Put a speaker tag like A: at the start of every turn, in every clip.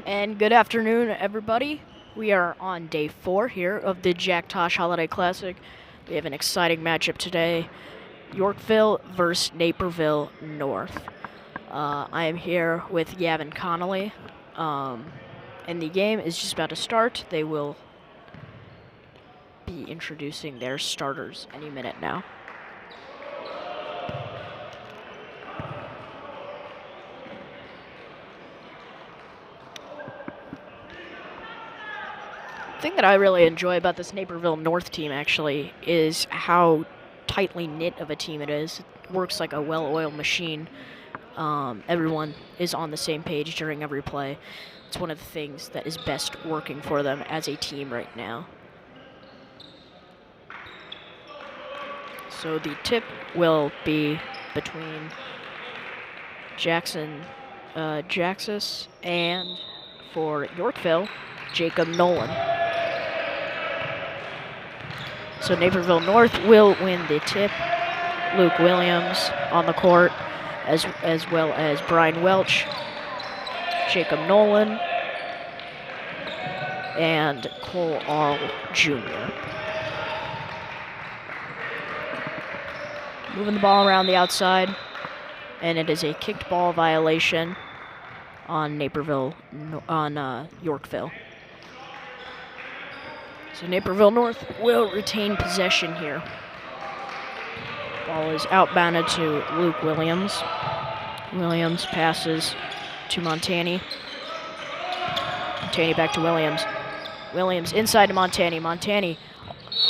A: And good afternoon, everybody. We are on day 4 here of the Tosh Holiday Classic. We have an exciting matchup today. Yorkville versus Naperville North. I am here with Yavin Connolly. And the game is just about to start. They will be introducing their starters any minute now. The thing that I really enjoy about this Naperville North team, actually, is how tightly knit of a team it is. It works like a well-oiled machine. Everyone is on the same page during every play. It's one of the things that is best working for them as a team right now. So the tip will be between Jaxus and, for Yorkville, Jacob Nolan. So Naperville North will win the tip. Luke Williams on the court, as well as Brian Welch, Jacob Nolan, and Cole Arl Jr. Moving the ball around the outside, and it is a kicked ball violation on Yorkville. So Naperville North will retain possession here. Ball is outbounded to Luke Williams. Williams passes to Montani. Montani back to Williams. Williams inside to Montani. Montani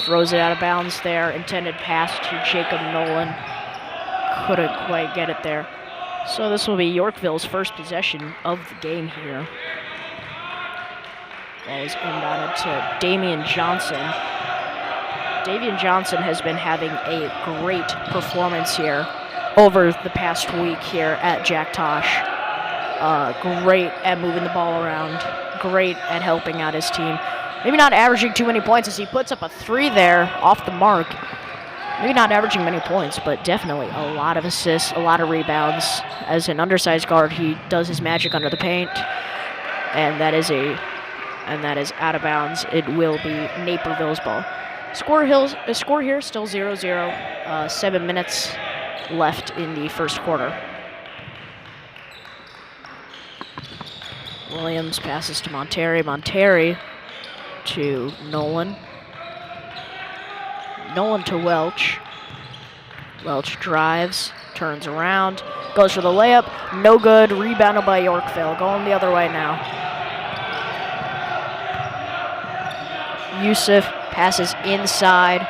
A: throws it out of bounds there. Intended pass to Jacob Nolan. Couldn't quite get it there. So this will be Yorkville's first possession of the game here. Ball is inbounded to Damian Johnson. Damian Johnson has been having a great performance here over the past week here at Tosh. Great at moving the ball around. Great at helping out his team. Maybe not averaging too many points as he puts up a 3 there off the mark. Maybe not averaging many points, but definitely a lot of assists, a lot of rebounds. As an undersized guard, he does his magic under the paint, and that is out of bounds. It will be Naperville's ball. Score here still 0-0. 7 minutes left in the first quarter. Williams passes to Monteri. Monteri to Nolan. Nolan to Welch. Welch drives, turns around, goes for the layup. No good. Rebounded by Yorkville. Going the other way now. Yusuf passes inside.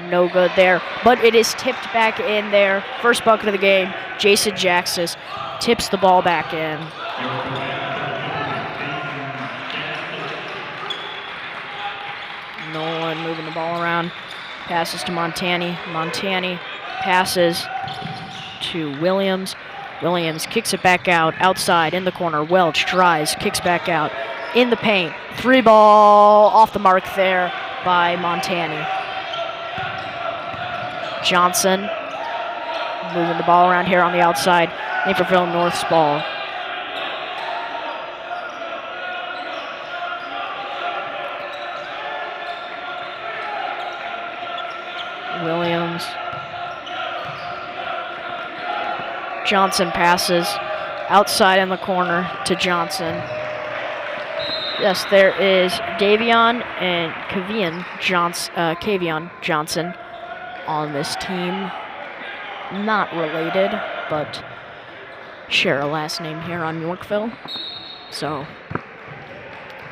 A: No good there, but it is tipped back in there. First bucket of the game. Jason Jaxus tips the ball back in. Nolan moving the ball around. Passes to Montani. Montani passes to Williams. Williams kicks it back out. Outside in the corner. Welch drives, kicks back out. In the paint. 3 ball off the mark there by Montani. Johnson moving the ball around here on the outside. Naperville North's ball. Williams. Johnson passes outside in the corner to Johnson. Yes, there is Davion and Kavion Johnson on this team. Not related, but share a last name here on Yorkville. So,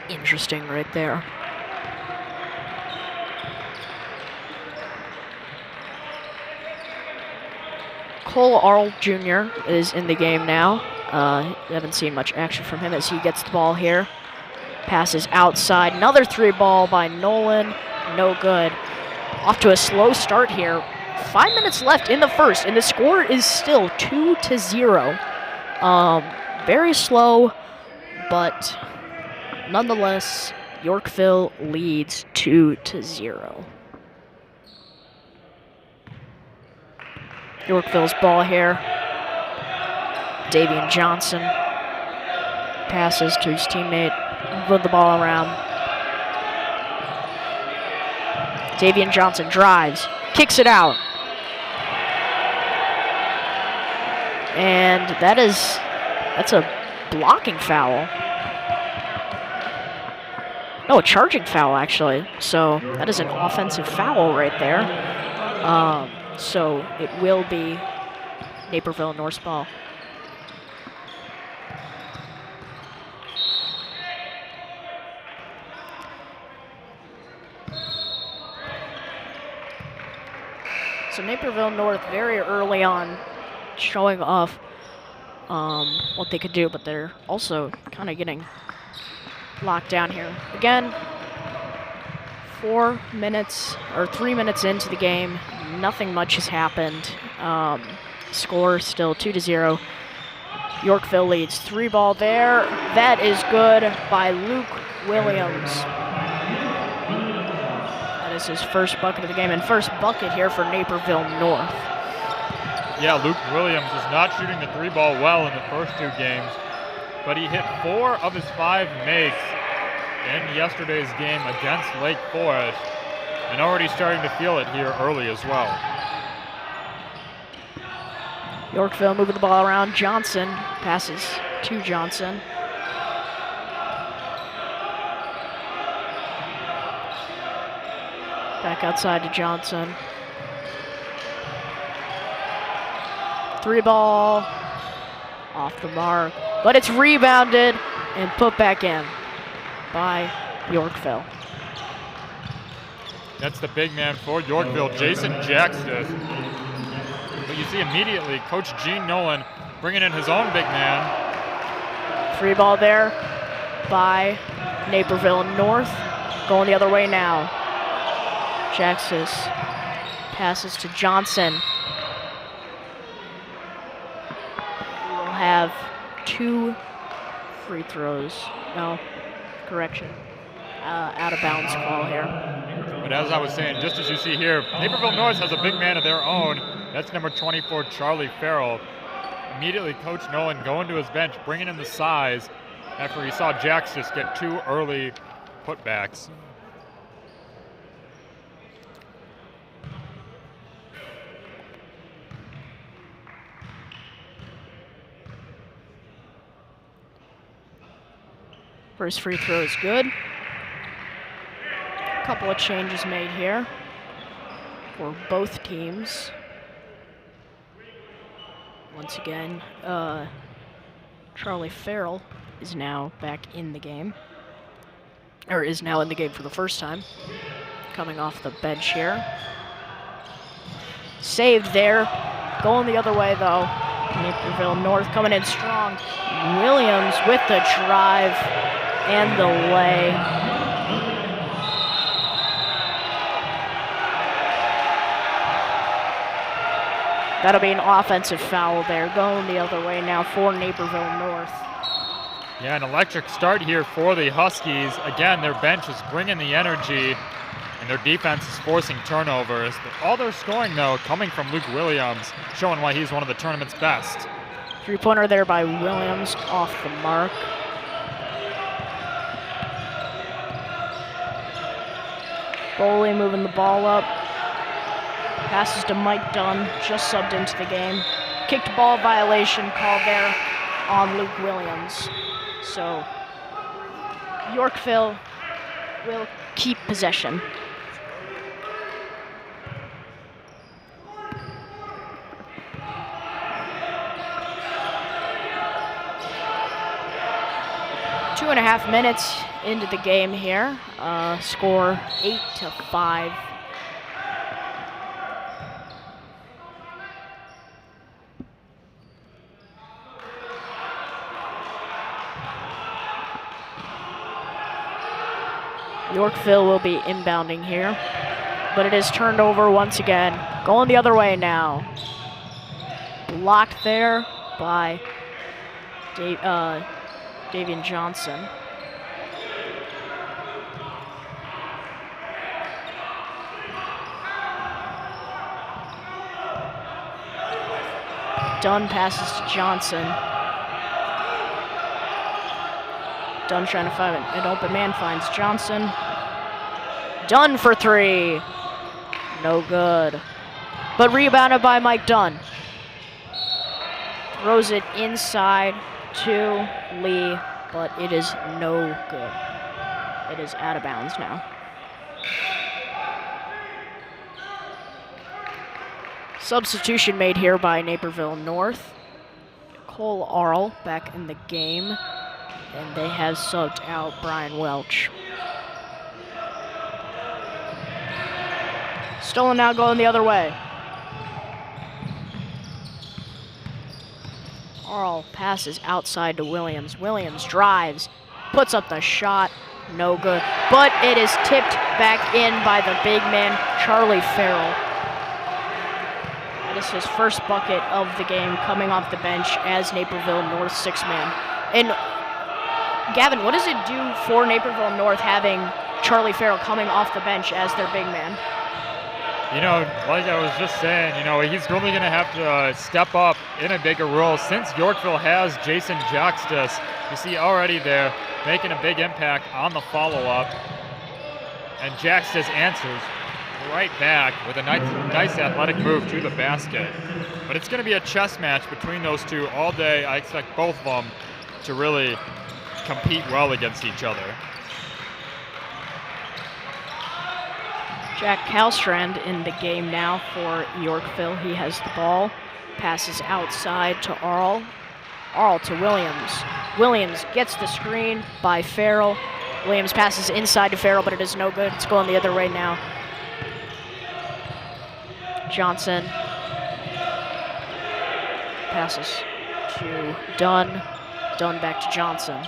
A: interesting right there. Cole Arl Jr. is in the game now. Haven't seen much action from him as he gets the ball here. Passes outside. Another 3 ball by Nolan. No good. Off to a slow start here. 5 minutes left in the first, and the score is still 2-0. Very slow, but nonetheless, Yorkville leads 2-0. Yorkville's ball here. Davian Johnson passes to his teammate, moving the ball around. Davian Johnson drives, kicks it out. And that's a blocking foul. No, a charging foul, actually. So that is an offensive foul right there. So it will be Naperville North's ball. So Naperville North very early on showing off what they could do, but they're also kind of getting locked down here. Again, 3 minutes into the game, nothing much has happened. Score still 2-0. Yorkville leads. 3-ball there. That is good by Luke Williams. That is his first bucket of the game, and first bucket here for Naperville North.
B: Yeah, Luke Williams is not shooting the 3-ball well in the first 2 games, but he hit 4 of his 5 makes in yesterday's game against Lake Forest, and already starting to feel it here early as well.
A: Yorkville moving the ball around. Johnson passes to Johnson. Back outside to Johnson. 3-ball off the mark, but it's rebounded and put back in by Yorkville.
B: That's the big man for Yorkville, Jason Jackson. But you see immediately Coach Gene Nolan bringing in his own big man.
A: 3-ball there by Naperville North. Going the other way now. Jackson passes to Johnson. We will have 2 free throws. No, correction. Out of bounds call here.
B: But as I was saying, just as you see here, Naperville North has a big man of their own. That's number 24, Charlie Farrell. Immediately, Coach Nolan going to his bench, bringing in the size after he saw Jax just get 2 early putbacks.
A: First free throw is good. A couple of changes made here for both teams. Once again, Charlie Farrell is now back in the game, or is now in the game for the first time, coming off the bench here. Saved there, going the other way though. Naperville North coming in strong. Williams with the drive and the lay. That'll be an offensive foul there, going the other way now for Naperville North.
B: Yeah, an electric start here for the Huskies. Again, their bench is bringing the energy, and their defense is forcing turnovers. But all their scoring, though, coming from Luke Williams, showing why he's one of the tournament's best.
A: 3-pointer there by Williams, off the mark. Boley moving the ball up. Passes to Mike Dunn, just subbed into the game. Kicked ball violation called there on Luke Williams. So Yorkville will keep possession. Two and a half minutes into the game here. Score 8-5. Yorkville will be inbounding here, but it is turned over once again. Going the other way now. Blocked there by Davian Johnson. Dunn passes to Johnson. Dunn trying to find an open man, finds Johnson. Dunn for three. No good. But rebounded by Mike Dunn. Throws it inside to Lee, but it is no good. It is out of bounds now. Substitution made here by Naperville North. Cole Arl back in the game, and they have subbed out Brian Welch. Stolen now going the other way. Arl passes outside to Williams. Williams drives, puts up the shot, no good. But it is tipped back in by the big man, Charlie Farrell. That is his first bucket of the game coming off the bench as Naperville North six-man. And Gavin, what does it do for Naperville North having Charlie Farrell coming off the bench as their big man?
B: You know, like I was just saying, you know, he's really going to have to step up in a bigger role since Yorkville has Jason Joxtis. You see already there making a big impact on the follow-up. And Joxtis answers right back with a nice athletic move to the basket. But it's going to be a chess match between those two all day. I expect both of them to really compete well against each other.
A: Jack Kalstrand in the game now for Yorkville. He has the ball, passes outside to Arl. Arl to Williams. Williams gets the screen by Farrell. Williams passes inside to Farrell, but it is no good. It's going the other way now. Johnson passes to Dunn. Dunn back to Johnson.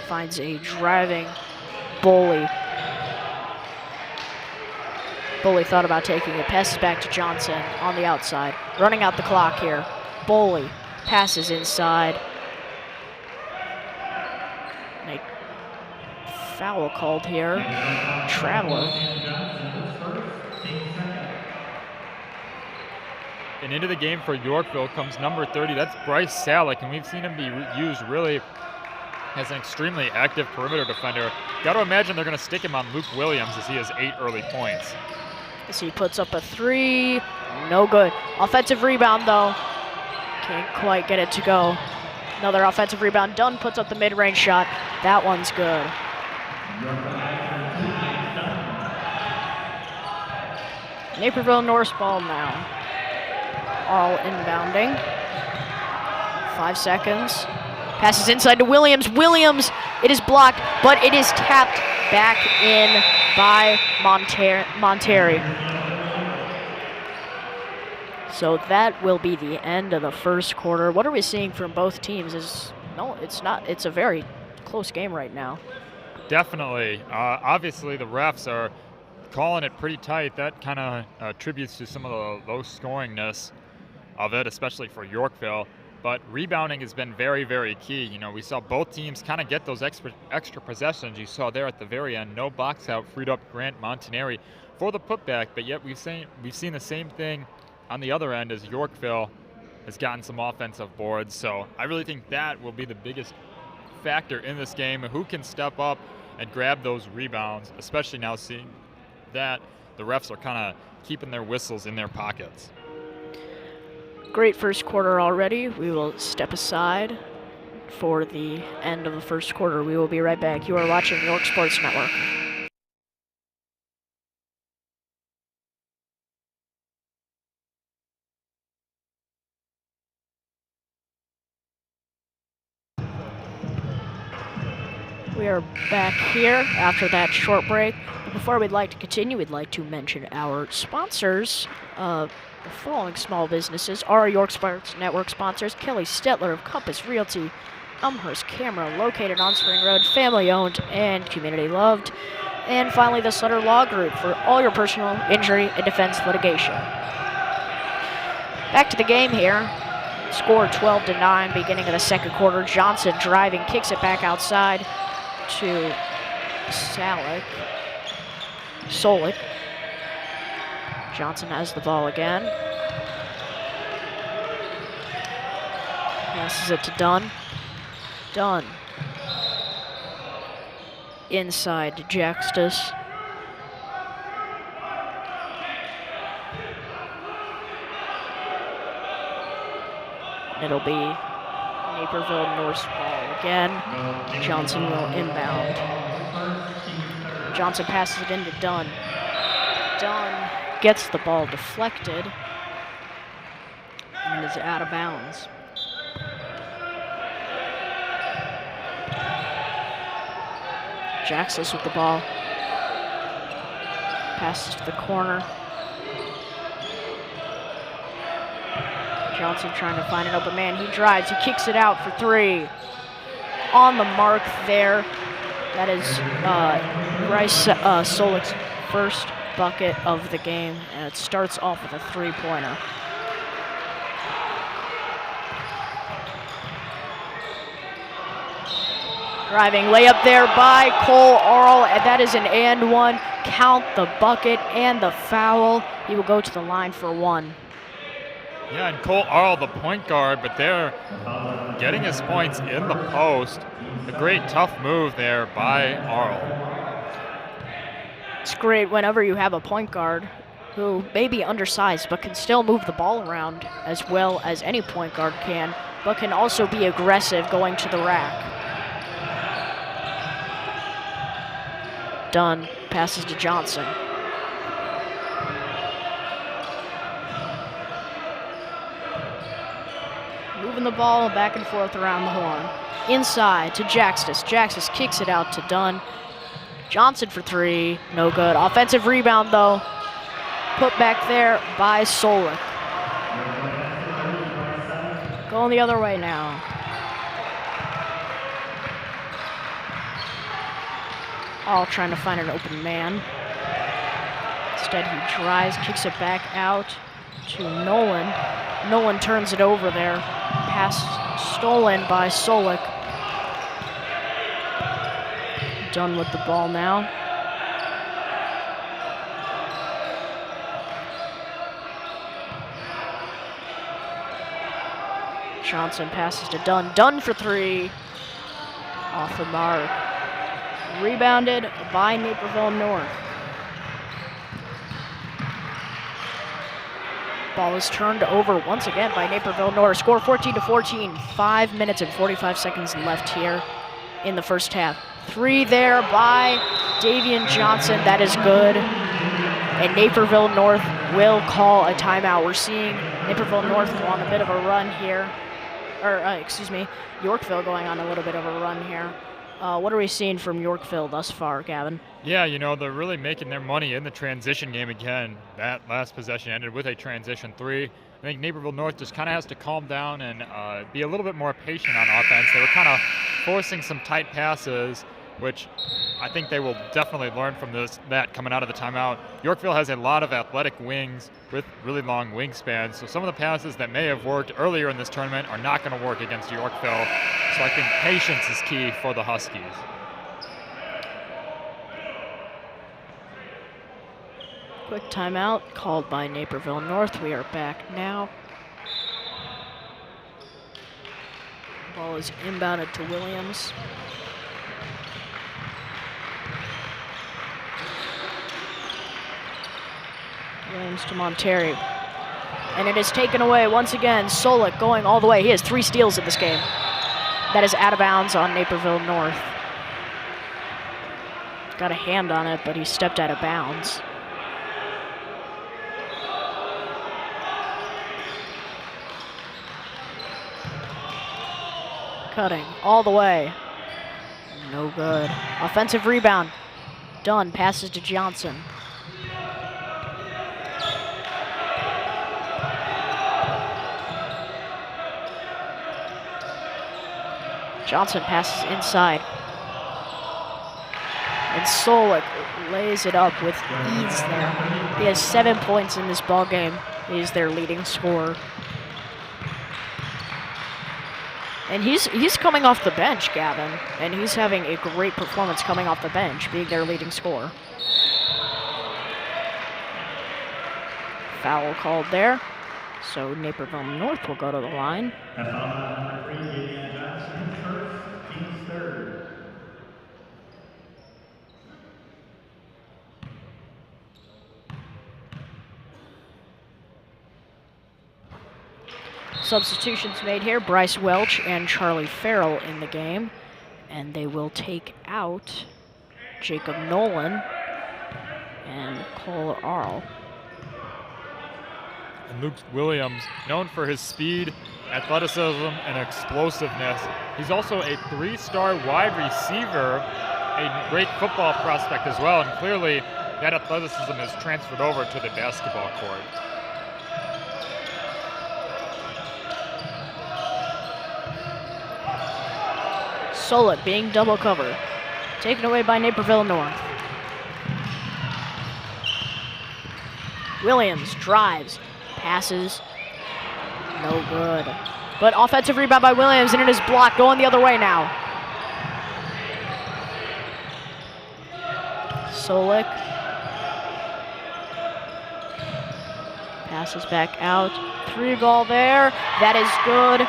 A: Finds a driving Boley. Boley thought about taking it, passes back to Johnson on the outside. Running out the clock here. Boley passes inside. And a foul called here. Traveler.
B: And into the game for Yorkville comes number 30. That's Bryce Salick, and we've seen him be used really as an extremely active perimeter defender. Got to imagine they're going to stick him on Luke Williams as he has 8 early points.
A: As he puts up a three, no good. Offensive rebound though, can't quite get it to go. Another offensive rebound. Dunn puts up the mid-range shot. That one's good. Naperville North ball now. All inbounding. 5 seconds. Passes inside to Williams. Williams, it is blocked, but it is tapped back in by Monterey. So that will be the end of the first quarter. What are we seeing from both teams? It's a very close game right now.
B: Definitely. Obviously, the refs are calling it pretty tight. That kind of attributes to some of the low scoringness of it, especially for Yorkville. But rebounding has been very, very key. You know, we saw both teams kind of get those extra possessions. You saw there at the very end, no box out, freed up Grant Montanari for the putback. But yet we've seen the same thing on the other end as Yorkville has gotten some offensive boards. So I really think that will be the biggest factor in this game. Who can step up and grab those rebounds, especially now seeing that the refs are kind of keeping their whistles in their pockets.
A: Great first quarter already. We will step aside for the end of the first quarter. We will be right back. You are watching York Sports Network. We are back here after that short break. But before we'd like to continue, we'd like to mention our sponsors. The following small businesses are York Sports Network sponsors: Kelly Stetler of Compass Realty, Elmhurst Camera, located on Spring Road, family owned and community loved. And finally, the Sutter Law Group for all your personal injury and defense litigation. Back to the game here. Score 12-9, beginning of the second quarter. Johnson driving, kicks it back outside to Solik. Johnson has the ball again. Passes it to Dunn. Dunn inside to Jaxtus. It'll be Naperville North's ball again. Johnson will inbound. Johnson passes it into Dunn. Dunn gets the ball deflected and is out of bounds. Jaxus with the ball. Passes to the corner. Johnson trying to find an open man. He drives. He kicks it out for three. On the mark there. That is Bryce Solik's first bucket of the game, and it starts off with a three-pointer. Driving layup there by Cole Arl, and that is an and one. Count the bucket and the foul. He will go to the line for one.
B: Yeah, and Cole Arl, the point guard, but they're getting his points in the post. A great tough move there by Arl.
A: It's great whenever you have a point guard who may be undersized but can still move the ball around as well as any point guard can, but can also be aggressive going to the rack. Dunn passes to Johnson. Moving the ball back and forth around the horn. Inside to Jaxtus. Jaxtus kicks it out to Dunn. Johnson for three, no good. Offensive rebound though, put back there by Solik. Going the other way now. All trying to find an open man. Instead he drives, kicks it back out to Nolan. Nolan turns it over there. Pass stolen by Solik. Done with the ball now. Johnson passes to Dunn. Dunn for three. Off the mark. Rebounded by Naperville North. Ball is turned over once again by Naperville North. Score 14-14. 5 minutes and 45 seconds left here in the first half. Three there by Davian Johnson. That is good. And Naperville North will call a timeout. We're seeing Naperville North go on a bit of a run here. Yorkville going on a little bit of a run here. What are we seeing from Yorkville thus far, Gavin?
B: Yeah, you know, they're really making their money in the transition game again. That last possession ended with a transition three. I think Naperville North just kind of has to calm down and be a little bit more patient on offense. They were kind of forcing some tight passes, which I think they will definitely learn from that coming out of the timeout. Yorkville has a lot of athletic wings with really long wingspans, so some of the passes that may have worked earlier in this tournament are not going to work against Yorkville. So I think patience is key for the Huskies.
A: Quick timeout called by Naperville North. We are back now. Ball is inbounded to Williams. Williams to Monterrey. And it is taken away once again. Solik going all the way. He has 3 steals in this game. That is out of bounds on Naperville North. Got a hand on it, but he stepped out of bounds. Cutting all the way. No good. Offensive rebound. Dunn passes to Johnson. Johnson passes inside. And Solik lays it up with ease there. He has 7 points in this ball game. He is their leading scorer. And he's coming off the bench, Gavin, and he's having a great performance coming off the bench, being their leading scorer. Foul called there. So Naperville North will go to the line. Substitutions made here. Bryce Welch and Charlie Farrell in the game. And they will take out Jacob Nolan and Cole Arl.
B: And Luke Williams, known for his speed, athleticism, and explosiveness. He's also a 3-star wide receiver, a great football prospect as well, and clearly that athleticism has transferred over to the basketball court.
A: Solik being double covered. Taken away by Naperville North. Williams drives, passes, no good. But offensive rebound by Williams, and it is blocked, going the other way now. Solik passes back out. 3 ball there. That is good.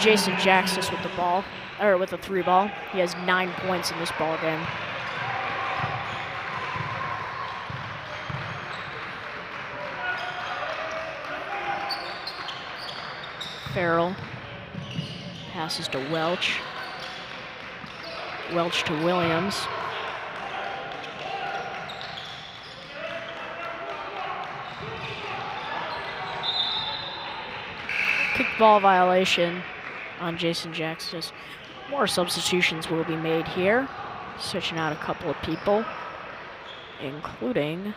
A: Jason Jackson with the ball, or with a 3 ball. He has 9 points in this ball game. Farrell passes to Welch. Welch to Williams. Kickball violation on Jason Jackson. More substitutions will be made here. Switching out a couple of people, including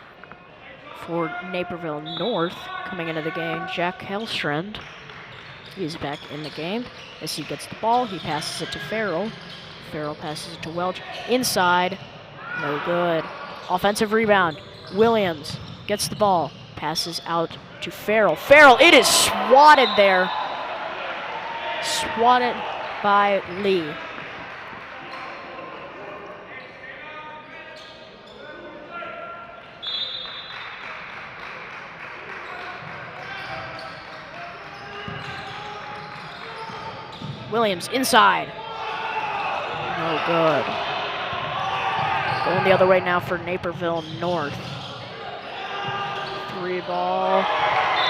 A: for Naperville North coming into the game, Jack Hellstrand. He's back in the game. As he gets the ball, he passes it to Farrell. Farrell passes it to Welch. Inside, no good. Offensive rebound. Williams gets the ball, passes out to Farrell. Farrell, it is swatted there. Swatted by Lee. Williams inside. No good. Going the other way now for Naperville North. 3 ball.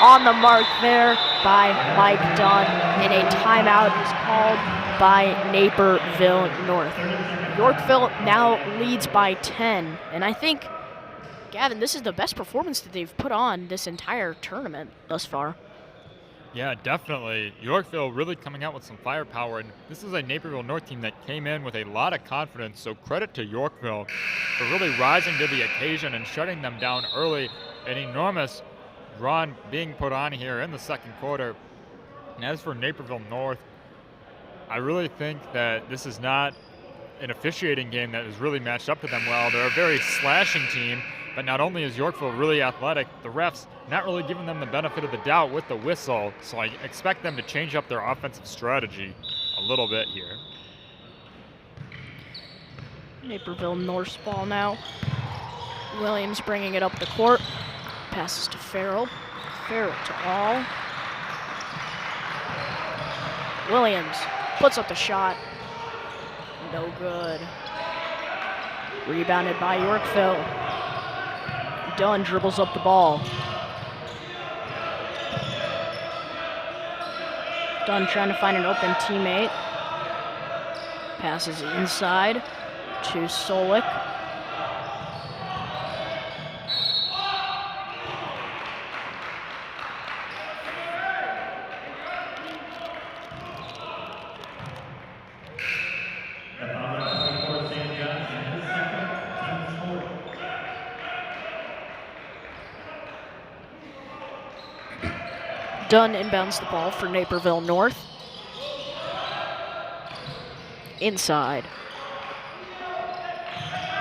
A: On the mark there by Mike Dunn. And a timeout is called by Naperville North. Yorkville now leads by 10. And I think, Gavin, this is the best performance that they've put on this entire tournament thus far.
B: Yeah, definitely. Yorkville really coming out with some firepower, and this is a Naperville North team that came in with a lot of confidence, so credit to Yorkville for really rising to the occasion and shutting them down early. An enormous run being put on here in the second quarter. And as for Naperville North, I really think that this is not an officiating game that is really matched up to them well. They're a very slashing team, but not only is Yorkville really athletic, the refs not really giving them the benefit of the doubt with the whistle, so I expect them to change up their offensive strategy a little bit here.
A: Naperville North's ball now. Williams bringing it up the court. Passes to Farrell. Farrell to All. Williams puts up the shot. No good. Rebounded by Yorkville. Dunn dribbles up the ball. Dunn trying to find an open teammate. Passes inside to Solik. Dunn inbounds the ball for Naperville North. Inside.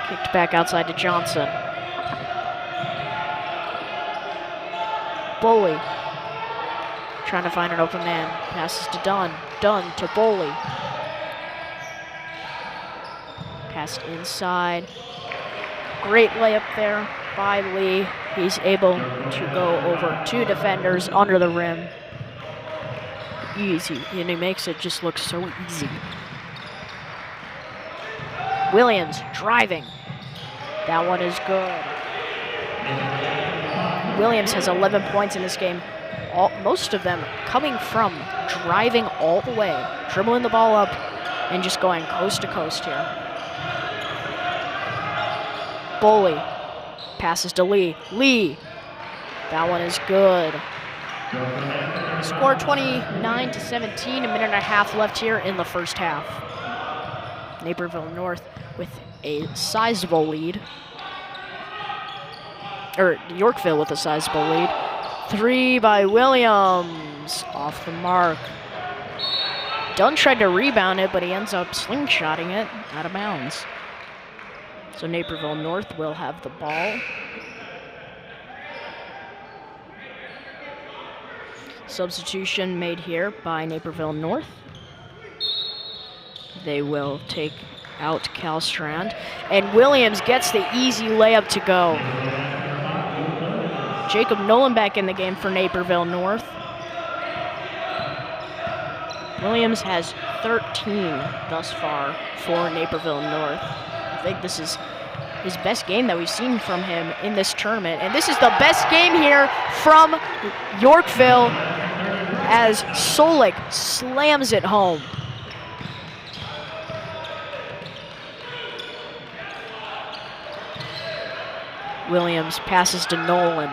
A: Kicked back outside to Johnson. Boley trying to find an open man. Passes to Dunn. Dunn to Boley. Passed inside. Great layup there by Lee. He's able to go over 2 defenders under the rim. Easy, and he makes it just look so easy. Williams driving. That one is good. Williams has 11 points in this game. most of them coming from driving all the way, dribbling the ball up, and just going coast to coast here. Boley passes to Lee. Lee, that one is good. Score 29-17, a minute and a half left here in the first half. Naperville North with a sizable lead. Or Yorkville with a sizable lead. 3 by Williams, off the mark. Dunn tried to rebound it, but he ends up slingshotting it out of bounds. So Naperville North will have the ball. Substitution made here by Naperville North. They will take out Calstrand. And Williams gets the easy layup to go. Jacob Nolan back in the game for Naperville North. Williams has 13 thus far for Naperville North. I think this is his best game that we've seen from him in this tournament. And this is the best game here from Yorkville as Solik slams it home. Williams passes to Nolan.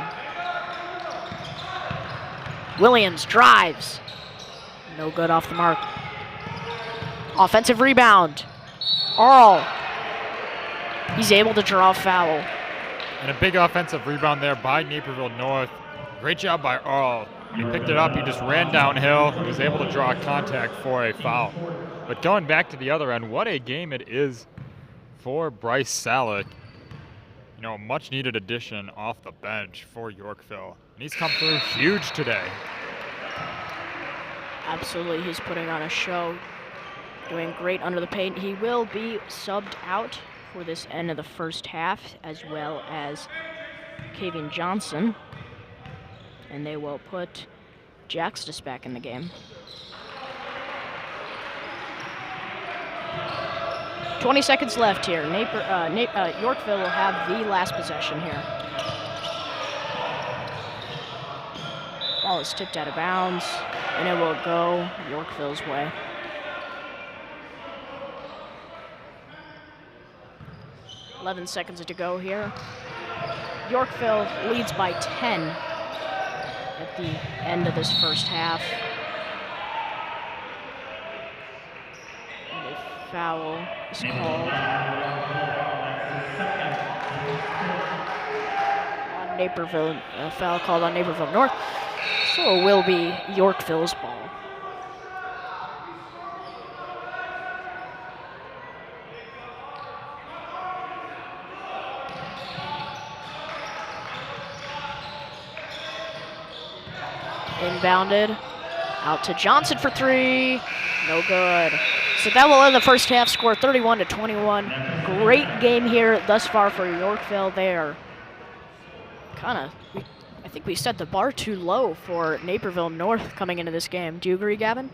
A: Williams drives. No good, off the mark. Offensive rebound. Earl. He's able to draw a foul.
B: And a big offensive rebound there by Naperville North. Great job by Earl. When he picked it up, he just ran downhill. He was able to draw contact for a foul. But going back to the other end, what a game it is for Bryce Salick. You know, a much-needed addition off the bench for Yorkville. And he's come through huge today.
A: Absolutely, he's putting on a show, doing great under the paint. He will be subbed out for this end of the first half, as well as Kavian Johnson. And they will put Jaxtus back in the game. 20 seconds left here. Yorkville will have the last possession here. Ball is tipped out of bounds, and it will go Yorkville's way. .11 seconds to go here. Yorkville leads by 10 at the end of this first half. And a foul is called on Naperville. A foul called on Naperville North. So it will be Yorkville's ball. Inbounded, out to Johnson for 3, no good. So that will end the first half, score 31-21. Great game here thus far for Yorkville there. I think we set the bar too low for Naperville North coming into this game. Do you agree, Gavin?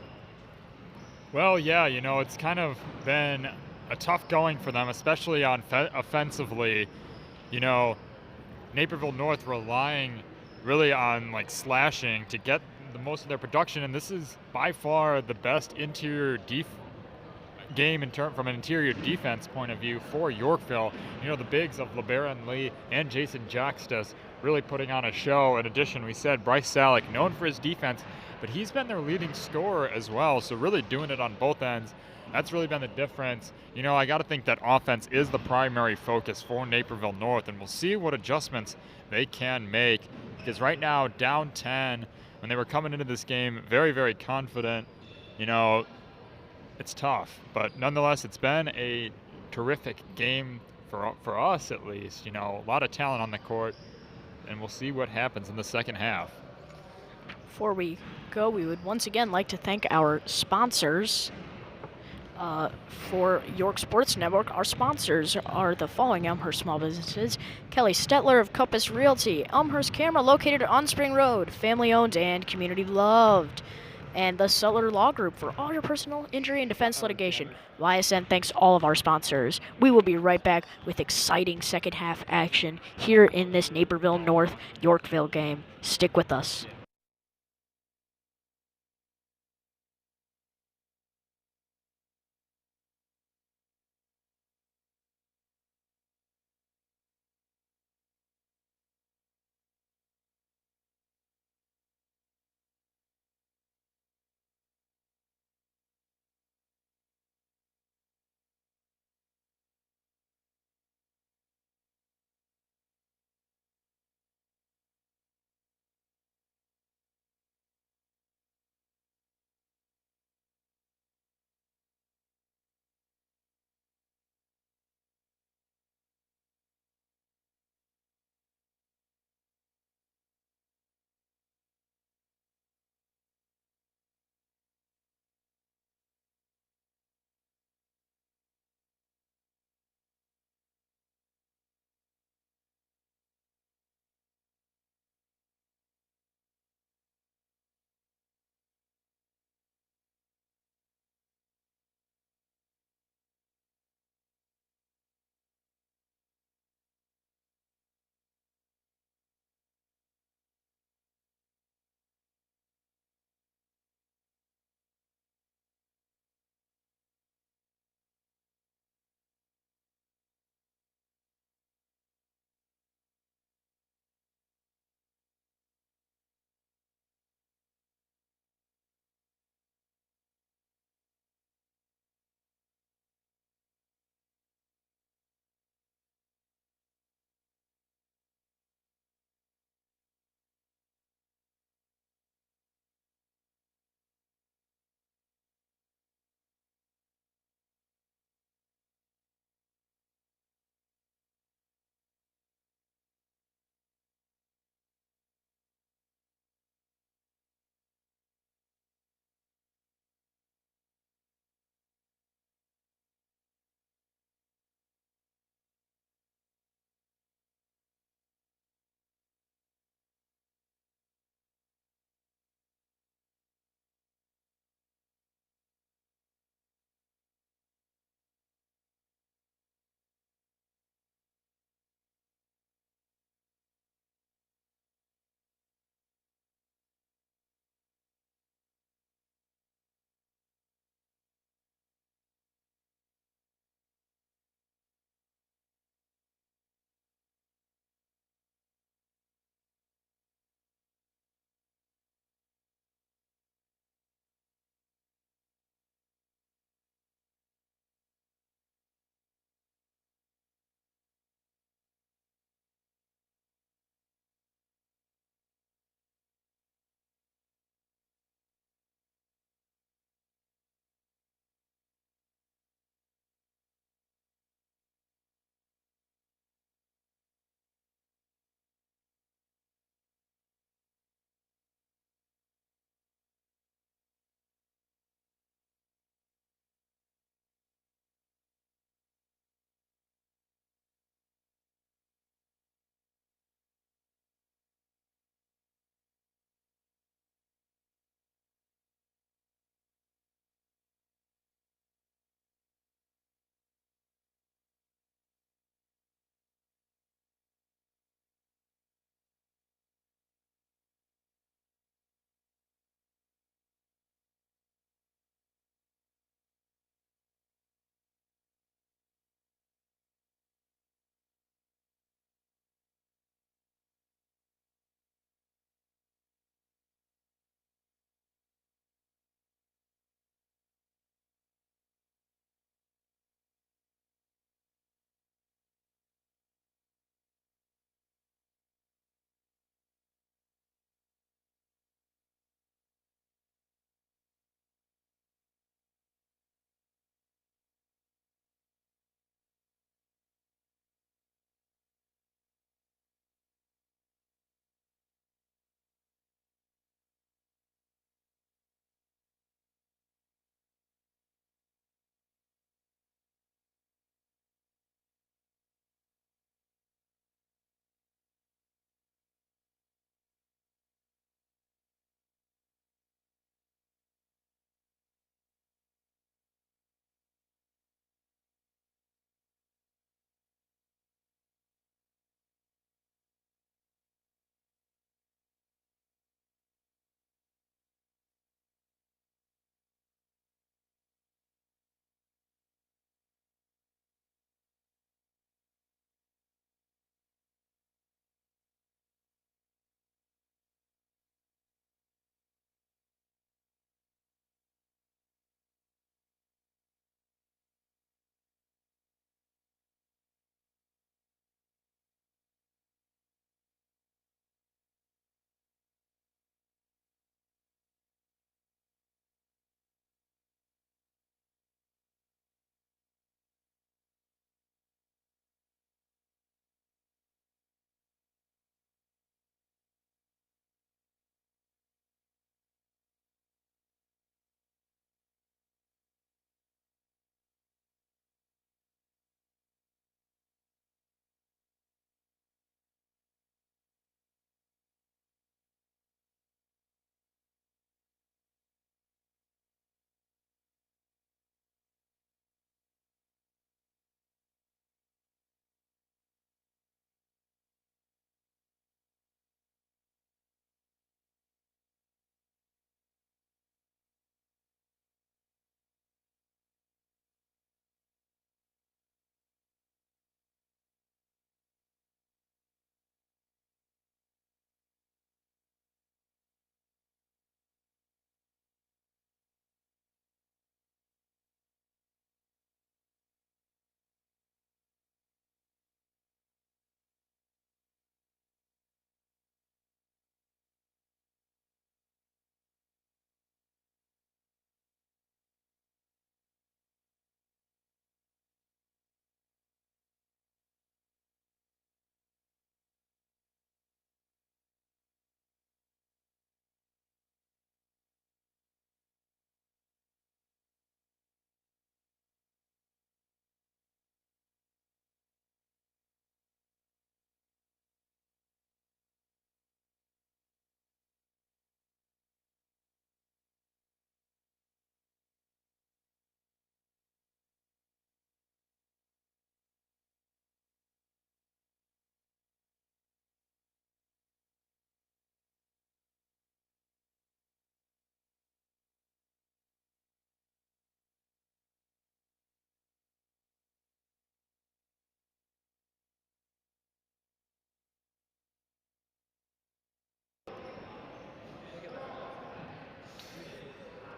B: Well, yeah, you know, it's kind of been a tough going for them, especially on offensively. You know, Naperville North relying really on like slashing to get the most of their production, and this is by far the best interior game from an interior defense point of view for Yorkville. You know, the bigs of LeBaron Lee and Jason Jaxtus really putting on a show. In addition, we said Bryce Salick, known for his defense, but he's been their leading scorer as well, so really doing it on both ends. That's really been the difference. You know, I got to think that offense is the primary focus for Naperville North, and we'll see what adjustments they can make, because right now, down 10, when they were coming into this game very, very confident, you know, it's tough. But nonetheless, it's been a terrific game for us, at least. You know, a lot of talent on the court, and we'll see what happens in the second half.
A: Before we go, we would once again like to thank our sponsors. For York Sports Network, our sponsors are the following Elmhurst small businesses: Kelly Stetler of Compass Realty, Elmhurst Camera located on Spring Road, family owned and community loved, and the Sutler Law Group for all your personal injury and defense litigation. YSN thanks all of our sponsors. We will be right back with exciting second half action here in this Naperville North Yorkville game. Stick with us.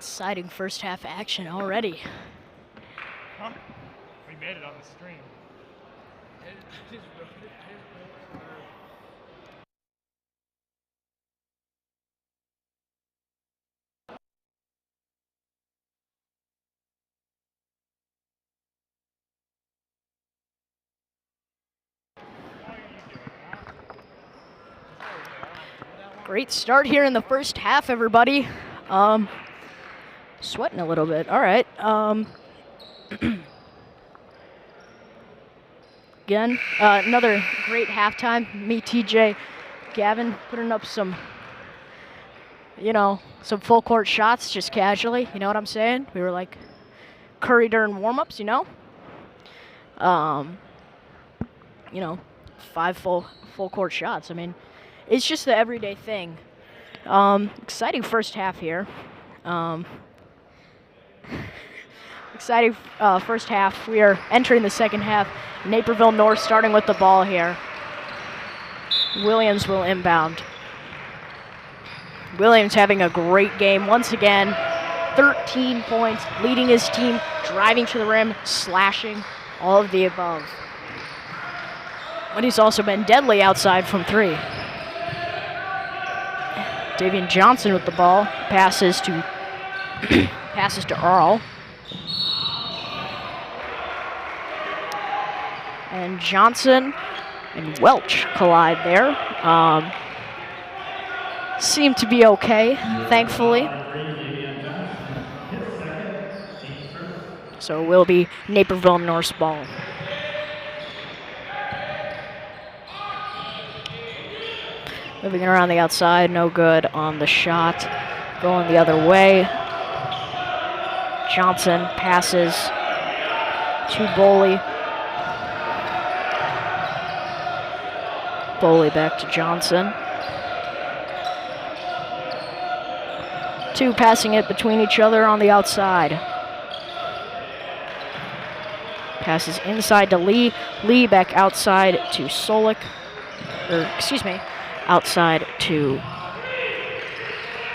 A: Exciting first half action already.
B: Huh? We made it on the stream.
A: Great start here in the first half, everybody. Sweating a little bit. All right. Again, another great halftime. Me, TJ, Gavin putting up some, some full court shots just casually. You know what I'm saying? We were like Curry during warm-ups, 5 full court shots. I mean, it's just the everyday thing. Exciting first half here. Exciting first half. We are entering the second half. Naperville North starting with the ball here. Williams will inbound. Williams having a great game once again. 13 points, leading his team, driving to the rim, slashing, all of the above. But he's also been deadly outside from 3. Davian Johnson with the ball, passes to Earl. And Johnson and Welch collide there. Seem to be okay, thankfully. So it will be Naperville North's ball. Moving around the outside, no good on the shot. Going the other way. Johnson passes to Boley. Boley back to Johnson. 2 passing it between each other on the outside. Passes inside to Lee. Lee back outside to Solik. Outside to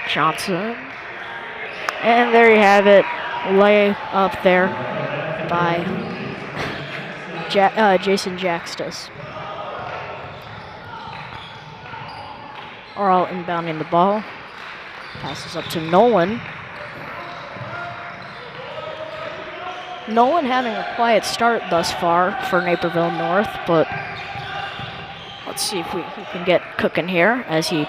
A: Johnson. And there you have it. Lay up there by Jason Jackstas. Earl inbounding the ball. Passes up to Nolan. Nolan having a quiet start thus far for Naperville North, but let's see if we can get cooking here as he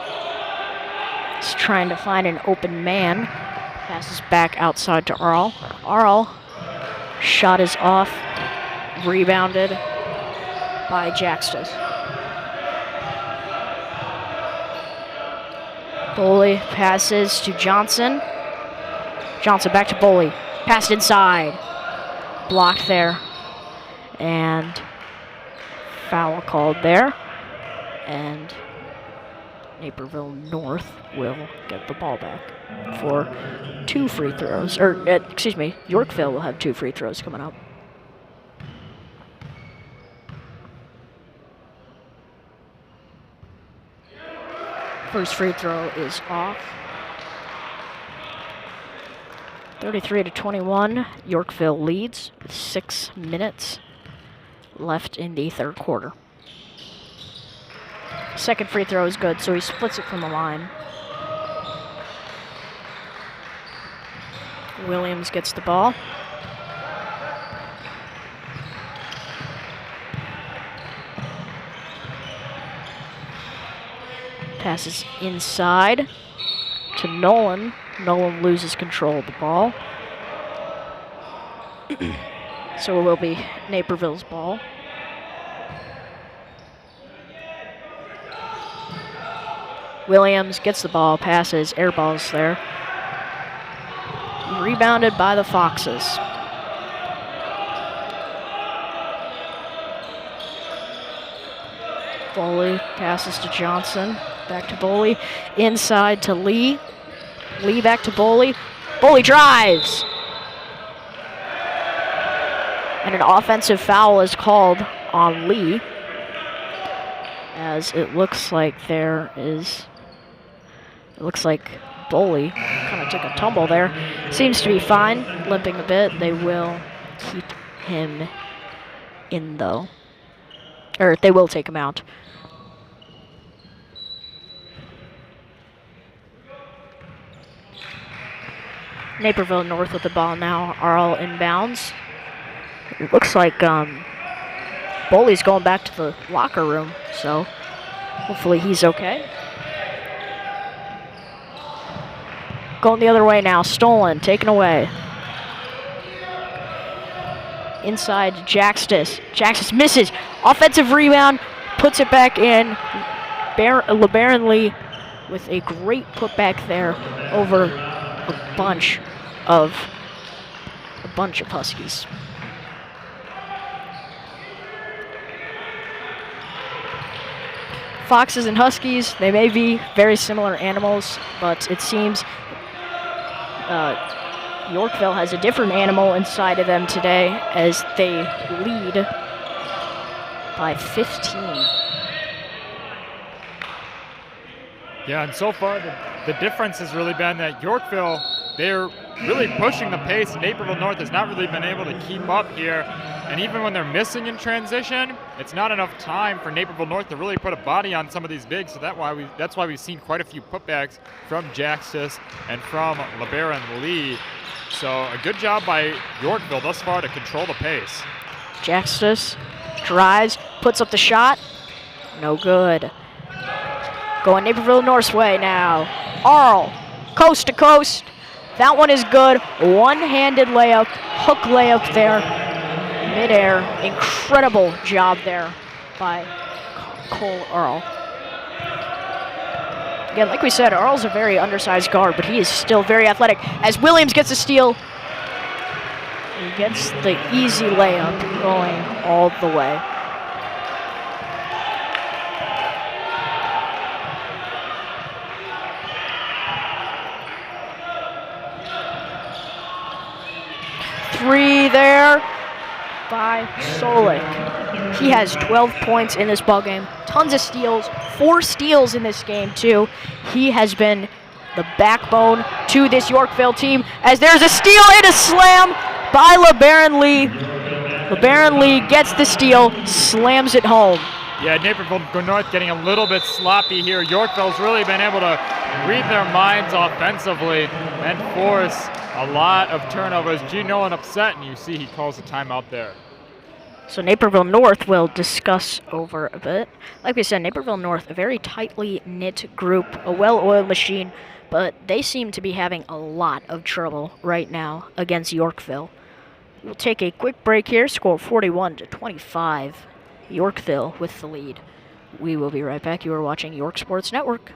A: is trying to find an open man. Passes back outside to Earl. Earl, shot is off, rebounded by Jackstas. Boley passes to Johnson. Johnson back to Boley. Passed inside. Blocked there. And foul called there. And Naperville North will get the ball back for 2 free throws. Yorkville will have 2 free throws coming up. First free throw is off. 33-21, Yorkville leads with 6 minutes left in the third quarter. Second free throw is good, so he splits it from the line. Williams gets the ball. Passes inside to Nolan. Nolan loses control of the ball. So it will be Naperville's ball. Williams gets the ball, passes, air balls there. Rebounded by the Foxes. Boley passes to Johnson. Back to Boley. Inside to Lee. Lee back to Boley. Boley drives. And an offensive foul is called on Lee. As it looks like Boley kind of took a tumble there. Seems to be fine, limping a bit. They will keep him in, though. Or they will take him out. Naperville North with the ball now are all inbounds. It looks like Boley's going back to the locker room, so hopefully he's okay. Going the other way now, stolen, taken away. Inside Jaxtis. Jaxtis misses. Offensive rebound, puts it back in. LeBaron Lee with a great putback there over a bunch of Huskies. Foxes and Huskies, they may be very similar animals, but it seems Yorkville has a different animal inside of them today as they lead by 15.
B: Yeah, and so far the difference has really been that Yorkville, they're really pushing the pace. Naperville North has not really been able to keep up here. And even when they're missing in transition, it's not enough time for Naperville North to really put a body on some of these bigs. So that's why we've seen quite a few putbacks from Jaxtis and from LeBaron Lee. So a good job by Yorkville thus far to control the pace.
A: Jaxtis drives, puts up the shot. No good. Going Naperville North's way now. Arl, coast to coast. That one is good. One-handed layup, hook layup there. Midair. Incredible job there by Cole Earl. Again, like we said, Earl's a very undersized guard, but he is still very athletic. As Williams gets a steal, he gets the easy layup going all the way. Three there by Solik. He has 12 points in this ballgame. Tons of steals. 4 steals in this game, too. He has been the backbone to this Yorkville team. As there's a steal and a slam by LeBaron Lee. LeBaron Lee gets the steal, slams it home.
B: Yeah, Naperville North getting a little bit sloppy here. Yorkville's really been able to read their minds offensively and force a lot of turnovers. G. Nolan upset, and you see he calls a timeout there.
A: So Naperville North will discuss over a bit. Like we said, Naperville North, a very tightly knit group, a well-oiled machine, but they seem to be having a lot of trouble right now against Yorkville. We'll take a quick break here, score 41-25. Yorkville with the lead. We will be right back. You are watching York Sports Network.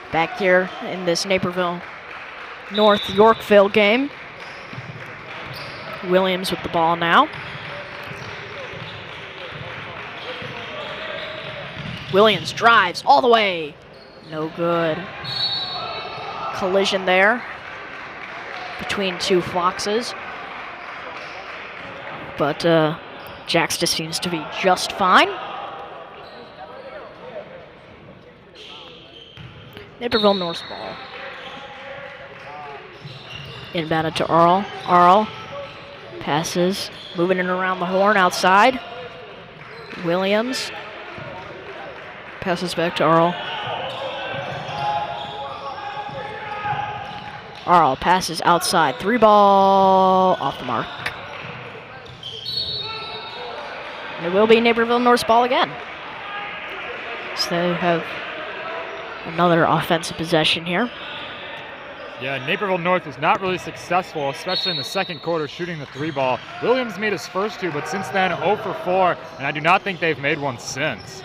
A: Back here in this Naperville North Yorkville game. Williams with the ball now. Williams drives all the way. No good. Collision there between two Foxes. But Jaxtis seems to be just fine. Naperville North's ball. Inbounded to Arl. Arl passes, moving it around the horn outside. Williams passes back to Arl. Arl passes outside. 3 ball off the mark. And it will be Naperville North's ball again. So they have another offensive possession here.
B: Yeah, Naperville North was not really successful, especially in the second quarter, shooting the 3 ball. Williams made his first 2, but since then 0 for 4, and I do not think they've made one since.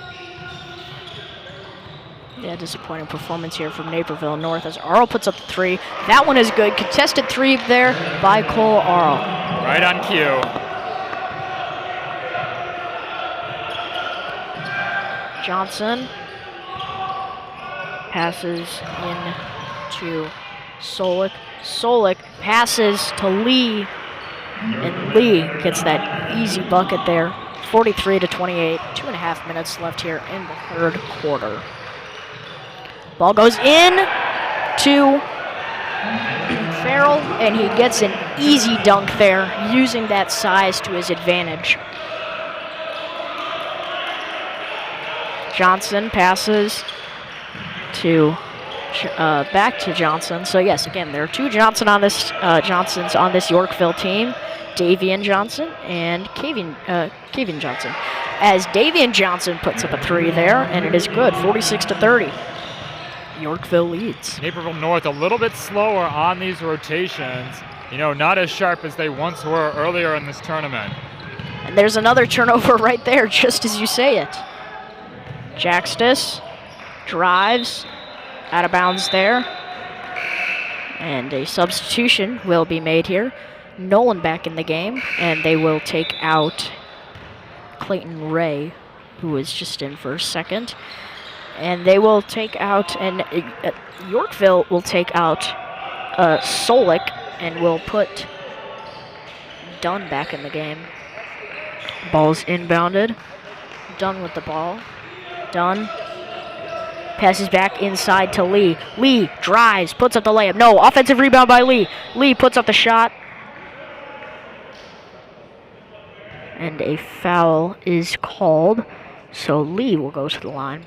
A: Yeah, disappointing performance here from Naperville North as Arl puts up the 3. That one is good. Contested 3 there by Cole Arl.
B: Right on cue.
A: Johnson passes in to Solik. Solik passes to Lee, and Lee gets that easy bucket there. 43-28, 2.5 minutes left here in the third quarter. Ball goes in to Farrell, and he gets an easy dunk there, using that size to his advantage. Johnson passes to back to Johnson. So yes, again, there are 2 Johnsons on this Yorkville team, Davian Johnson and Kavian Johnson. As Davian Johnson puts up a 3 there, and it is good, 46-30. Yorkville leads.
B: Naperville North a little bit slower on these rotations. You know, not as sharp as they once were earlier in this tournament.
A: And there's another turnover right there, just as you say it. Jaxtus drives out of bounds there. And a substitution will be made here. Nolan back in the game, and they will take out Clayton Ray, who was just in for a second. And they will take out, and Yorkville will take out Solik, and will put Dunn back in the game. Ball's inbounded. Dunn with the ball. Dunn passes back inside to Lee. Lee drives, puts up the layup. No, offensive rebound by Lee. Lee puts up the shot. And a foul is called, so Lee will go to the line.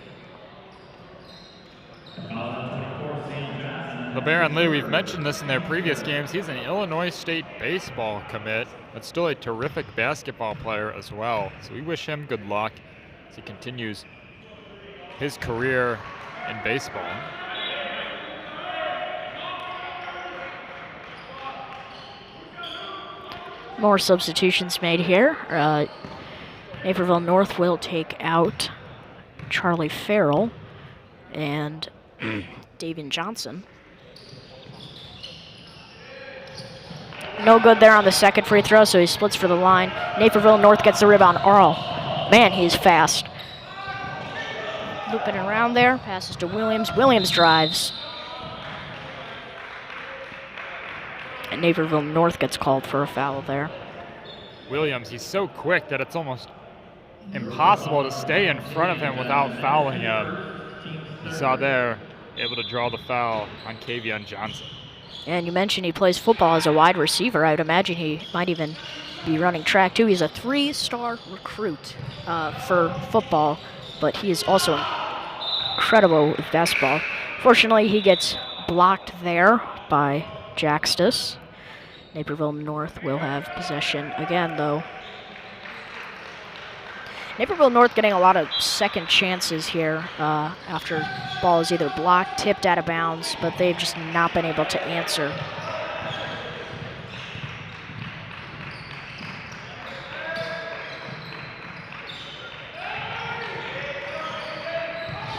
B: LeBaron Lee, we've mentioned this in their previous games. He's an Illinois State baseball commit, but still a terrific basketball player as well. So we wish him good luck as he continues his career in baseball.
A: More substitutions made here. Naperville North will take out Charlie Farrell and Davian Johnson. No good there on the second free throw, so he splits for the line. Naperville North gets the rebound. Arl, man, he's fast. Looping around there, passes to Williams. Williams drives. And Naperville North gets called for a foul there.
B: Williams, he's so quick that it's almost impossible to stay in front of him without fouling him. You saw there, able to draw the foul on Kavion Johnson.
A: And you mentioned he plays football as a wide receiver. I would imagine he might even be running track too. He's a 3-star recruit for football, but he is also incredible with basketball. Fortunately, he gets blocked there by Jaxtus. Naperville North will have possession again, though. Naperville North getting a lot of second chances here after ball is either blocked, tipped out of bounds, but they've just not been able to answer.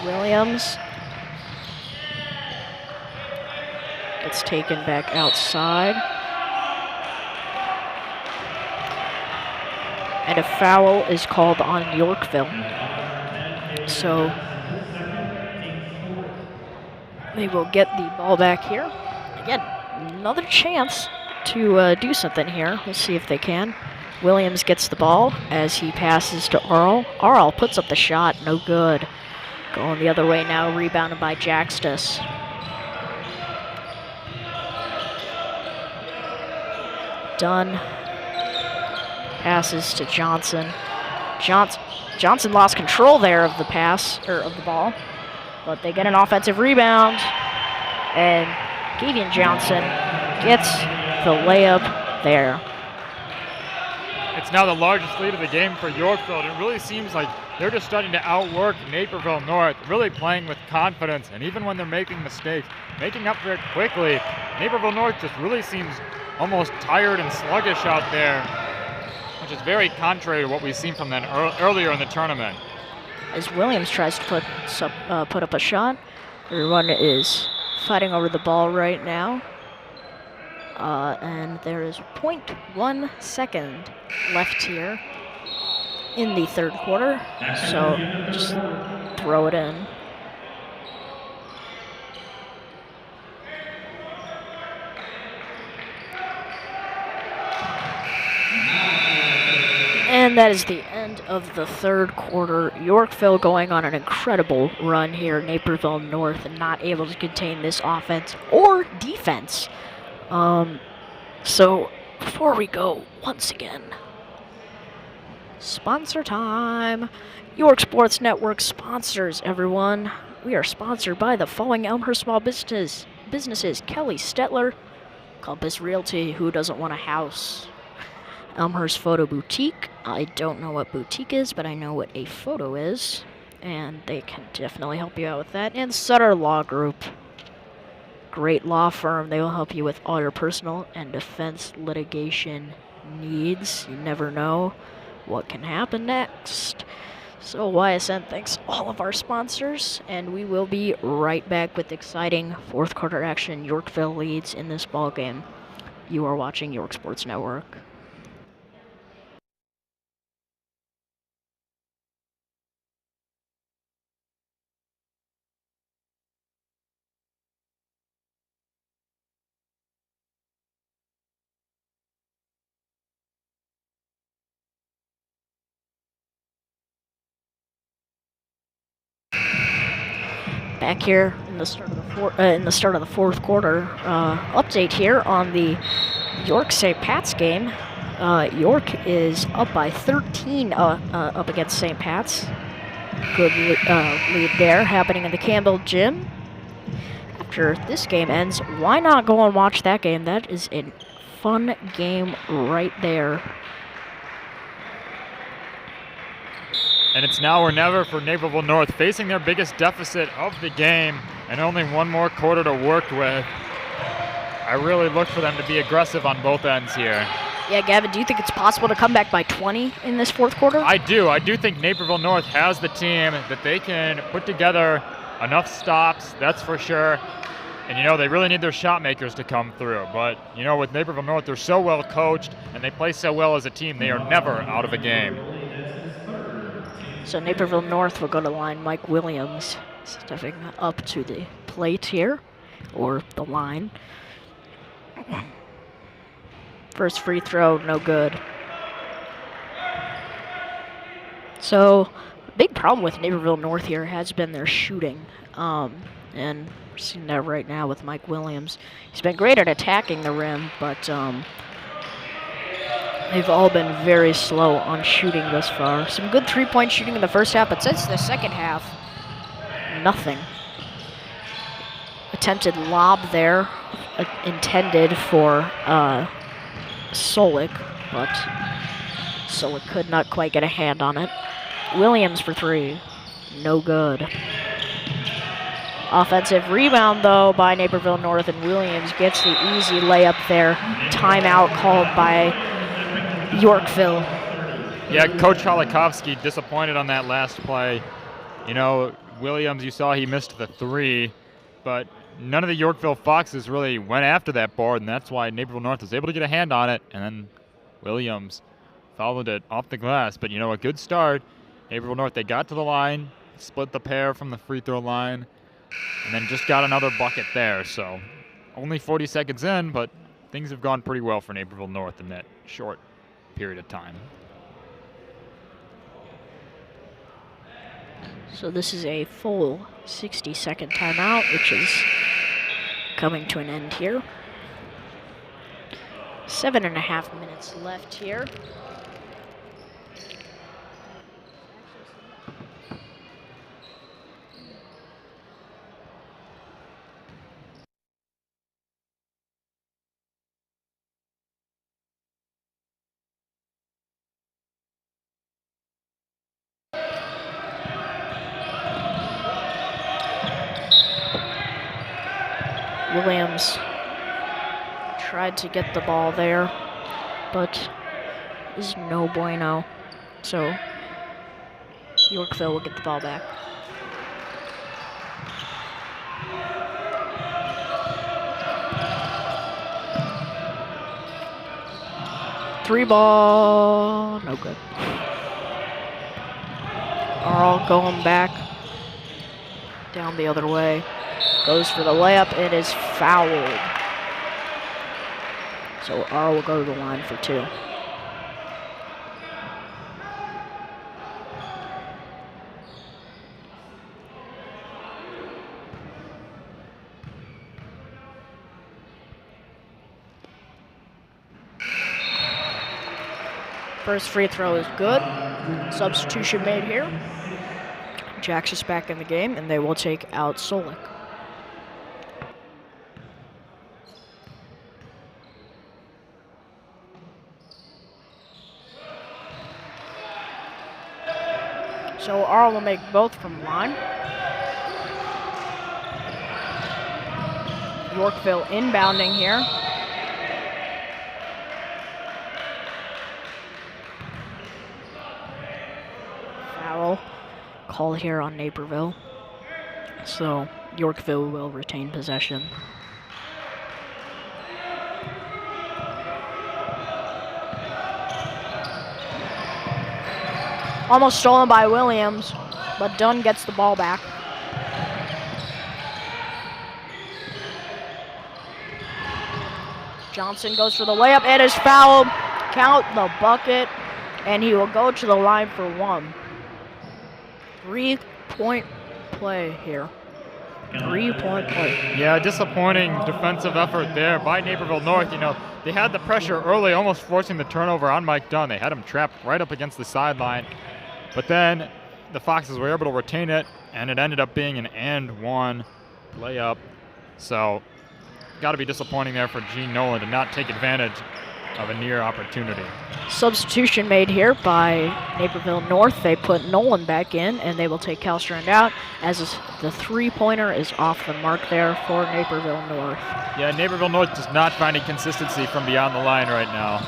A: Williams gets taken back outside. And a foul is called on Yorkville. So they will get the ball back here. Again, another chance to do something here. We'll see if they can. Williams gets the ball as he passes to Arl. Arl puts up the shot, no good. Going the other way now, rebounded by Jaxtus. Dunn passes to Johnson. Johnson lost control there of the pass, or of the ball, but they get an offensive rebound, and Kavion Johnson gets the layup there.
B: It's now the largest lead of the game for Yorkville, and it really seems like they're just starting to outwork Naperville North, really playing with confidence, and even when they're making mistakes, making up for it quickly. Naperville North just really seems almost tired and sluggish out there, which is very contrary to what we've seen from them earlier in the tournament.
A: As Williams tries to put up a shot, everyone is fighting over the ball right now. And there is 0.1 second left here in the third quarter, so just throw it in. And that is the end of the third quarter. Yorkville going on an incredible run here. Naperville North not able to contain this offense or defense. So before we go, once again, sponsor time. York Sports Network sponsors, everyone. We are sponsored by the following Elmhurst small businesses: Kelly Stetler, Compass Realty, who doesn't want a house? Elmhurst Photo Boutique. I don't know what boutique is, but I know what a photo is, and they can definitely help you out with that. And Sutter Law Group. Great law firm. They will help you with all your personal and defense litigation needs. You never know what can happen next. So YSN thanks all of our sponsors, and we will be right back with exciting fourth quarter action. Yorkville leads in this ball game. You are watching York Sports Network. Back here in the start of the fourth quarter, update here on the York St. Pat's game. York is up by 13 up against St. Pat's. Good lead there happening in the Campbell Gym. After this game ends, why not go and watch that game? That is a fun game right there.
B: And it's now or never for Naperville North, facing their biggest deficit of the game and only one more quarter to work with. I really look for them to be aggressive on both ends here.
A: Yeah, Gavin, do you think it's possible to come back by 20 in this fourth quarter?
B: I do. I do think Naperville North has the team that they can put together enough stops, that's for sure. And, they really need their shot makers to come through. But, with Naperville North, they're so well coached and they play so well as a team, they are never out of a game.
A: So Naperville North will go to line. Mike Williams stepping up to the plate here, or the line. First free throw, no good. So, big problem with Naperville North here has been their shooting. And we're seeing that right now with Mike Williams. He's been great at attacking the rim, but they've all been very slow on shooting thus far. Some good three-point shooting in the first half, but since the second half, nothing. Attempted lob there, intended for Solik, but Solik could not quite get a hand on it. Williams for three, no good. Offensive rebound, though, by Naperville North, and Williams gets the easy layup there. Timeout called by Yorkville.
B: Yeah, Coach Holokovsky disappointed on that last play. Williams, you saw he missed the three, but none of the Yorkville Foxes really went after that board, and that's why Naperville North was able to get a hand on it, and then Williams followed it off the glass. But, a good start. Naperville North, they got to the line, split the pair from the free throw line, and then just got another bucket there. So only 40 seconds in, but things have gone pretty well for Naperville North in that short period of time.
A: So this is a full 60-second timeout, which is coming to an end here. 7.5 minutes left here. Williams tried to get the ball there, but is no bueno. So Yorkville will get the ball back. Three ball, no good. Arl going back down the other way. Goes for the layup. It is fouled. So Arl will go to the line for 2. First free throw is good. Substitution made here. Jax is back in the game, and they will take out Solik. So Arl will make both from line. Yorkville inbounding here. Foul called here on Naperville. So Yorkville will retain possession. Almost stolen by Williams, but Dunn gets the ball back. Johnson goes for the layup. It is fouled. Count the bucket, and he will go to the line for 1. 3-point play here. 3-point play.
B: Yeah, disappointing defensive effort there by Naperville North. You know, they had the pressure early, almost forcing the turnover on Mike Dunn. They had him trapped right up against the sideline. But then the Foxes were able to retain it, and it ended up being an and-one layup. So, got to be disappointing there for Gene Nolan to not take advantage of a near opportunity.
A: Substitution made here by Naperville North. They put Nolan back in, and they will take Kalstrand out as the three-pointer is off the mark there for Naperville North.
B: Yeah, Naperville North does not find any consistency from beyond the line right now.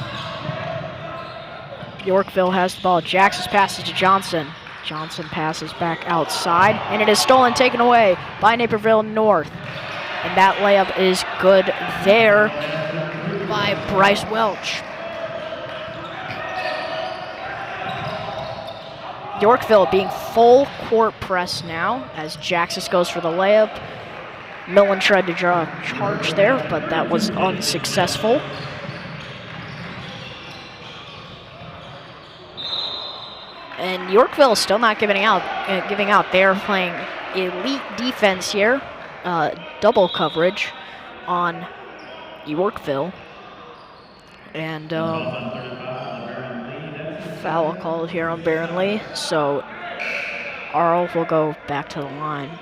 A: Yorkville has the ball. Jackson's passes to Johnson. Johnson passes back outside, and it is stolen, taken away by Naperville North. And that layup is good there by Bryce Welch. Yorkville being full court press now as Jaxis goes for the layup. Millen tried to draw a charge there, but that was unsuccessful. And Yorkville is still not giving out. They're playing elite defense here, double coverage on Yorkville. And foul called here on Baron Lee, so Arl will go back to the line.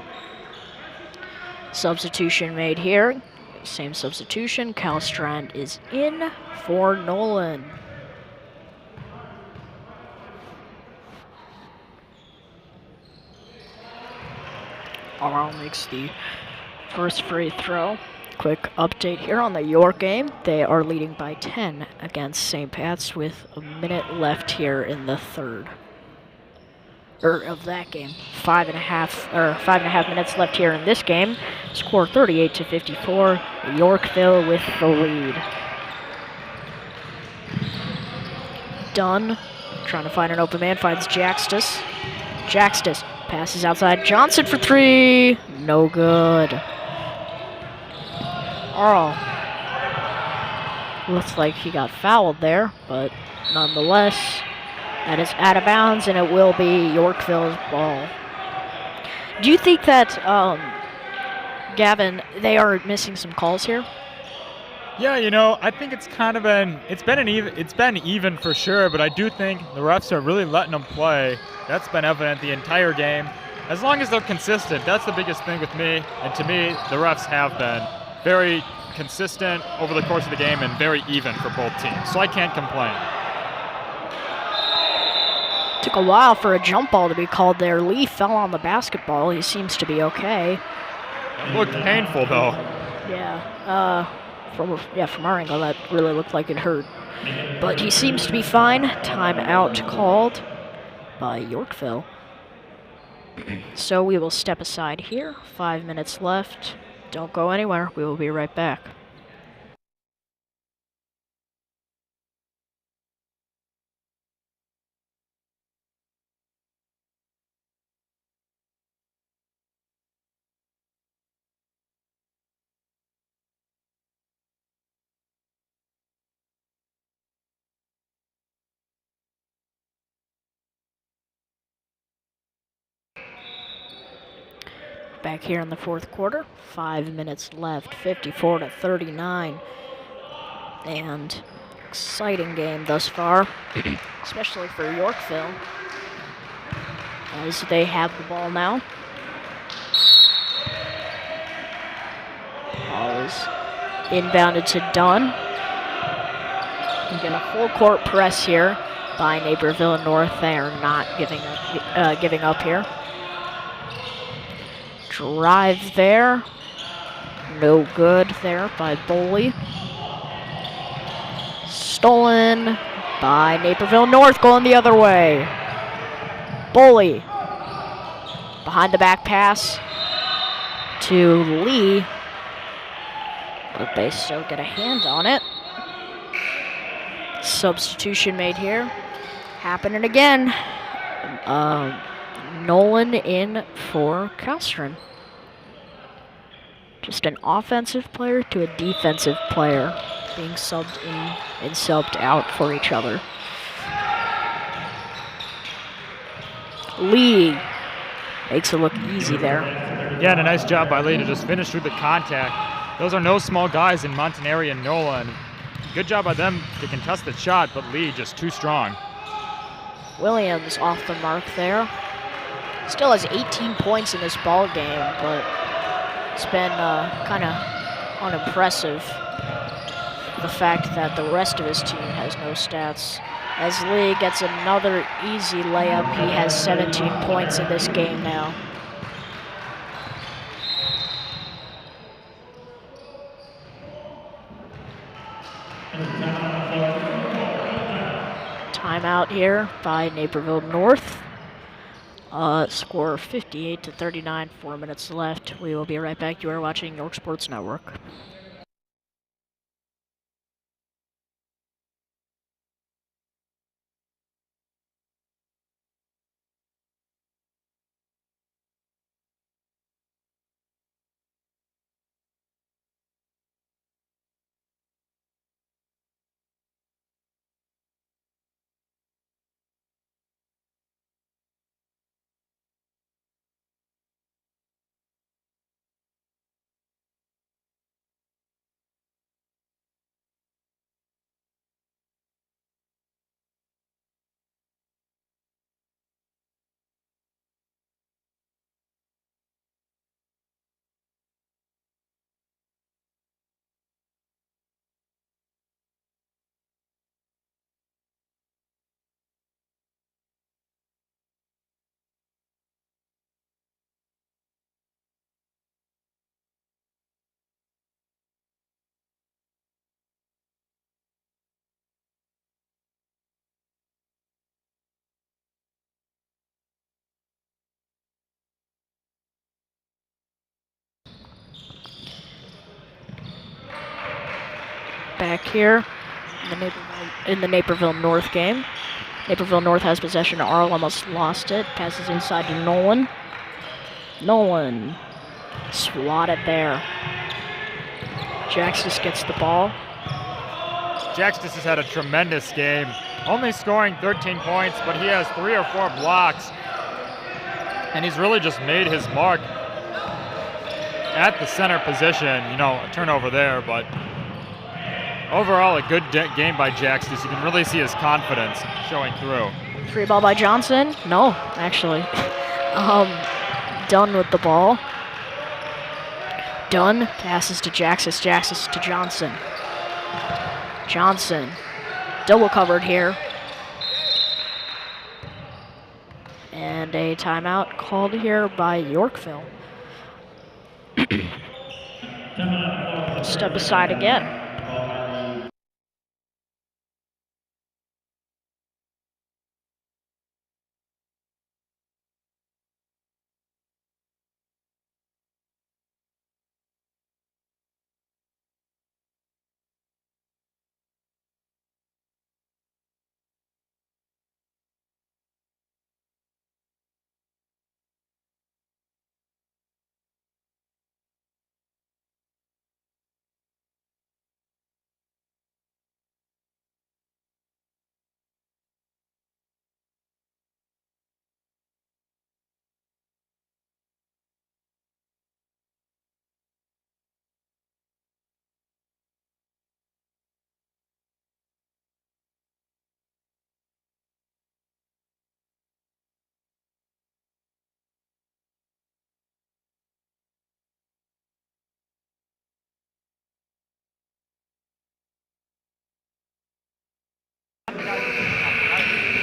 A: Substitution made here. Same substitution. Kalstrand is in for Nolan. Arl makes the first free throw. Quick update here on the York game. They are leading by 10 against St. Pat's with a minute left here in the third. Of that game. 5.5 minutes left here in this game. Score 38-54. Yorkville with the lead. Dunn trying to find an open man, finds Jaxtis. Jaxtis passes outside. Johnson for 3. No good. Arl. Looks like he got fouled there, but nonetheless, that is out of bounds, and it will be Yorkville's ball. Do you think that, Gavin, they are missing some calls here?
B: Yeah, you know, I think it's kind of been even for sure, but I do think the refs are really letting them play. That's been evident the entire game. As long as they're consistent, that's the biggest thing with me, and to me, the refs have been very consistent over the course of the game and very even for both teams, so I can't complain.
A: Took a while for a jump ball to be called there. Lee fell on the basketball. He seems to be okay.
B: It looked painful, though.
A: Yeah, from our angle, that really looked like it hurt. But he seems to be fine. Timeout called by Yorkville. So we will step aside here. 5 minutes left. Don't go anywhere. We will be right back. Back here in the fourth quarter, 5 minutes left, 54-39. And exciting game thus far, especially for Yorkville, as they have the ball now. Ball is inbounded to Dunn. Again, a full court press here by Naperville North. They are not giving up here. Drive there. No good there by Boley. Stolen by Naperville North, going the other way. Boley. Behind the back pass to Lee. But they still get a hand on it. Substitution made here. Happening again. Nolan in for Castron. Just an offensive player to a defensive player being subbed in and subbed out for each other. Lee makes it look easy there.
B: Yeah, and a nice job by Lee to just finish through the contact. Those are no small guys in Montanari and Nolan. Good job by them to contest the shot, but Lee just too strong.
A: Williams off the mark there. Still has 18 points in this ball game, but it's been kind of unimpressive, the fact that the rest of his team has no stats. As Lee gets another easy layup, he has 17 points in this game now. Timeout here by Naperville North. Score 58-39, 4 minutes left. We will be right back. You are watching York Sports Network. Back here in the Naperville North game. Naperville North has possession. Arl almost lost it. Passes inside to Nolan. Nolan swatted there. Jaxis gets the ball.
B: Jaxis has had a tremendous game. Only scoring 13 points, but he has 3 or 4 blocks. And he's really just made his mark at the center position. You know, a turnover there, but overall, a good game by Jaxis. You can really see his confidence showing through.
A: 3 ball by Johnson. No, actually. Dunn with the ball. Dunn passes to Jaxis. Jaxis to Johnson. Johnson. Double covered here. And a timeout called here by Yorkville. step aside again.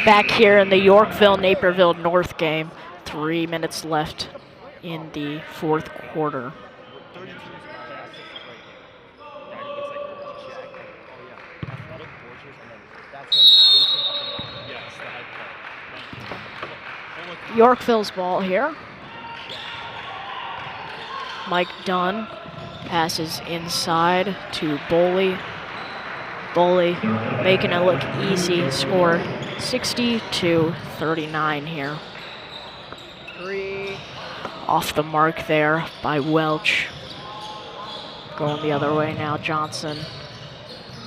A: Back here in the Yorkville-Naperville North game, 3 minutes left in the fourth quarter. Yorkville's ball here. Mike Dunn passes inside to Boley. Boley making it look easy. Score 60-39 here. 3 off the mark there by Welch. Going the other way now, Johnson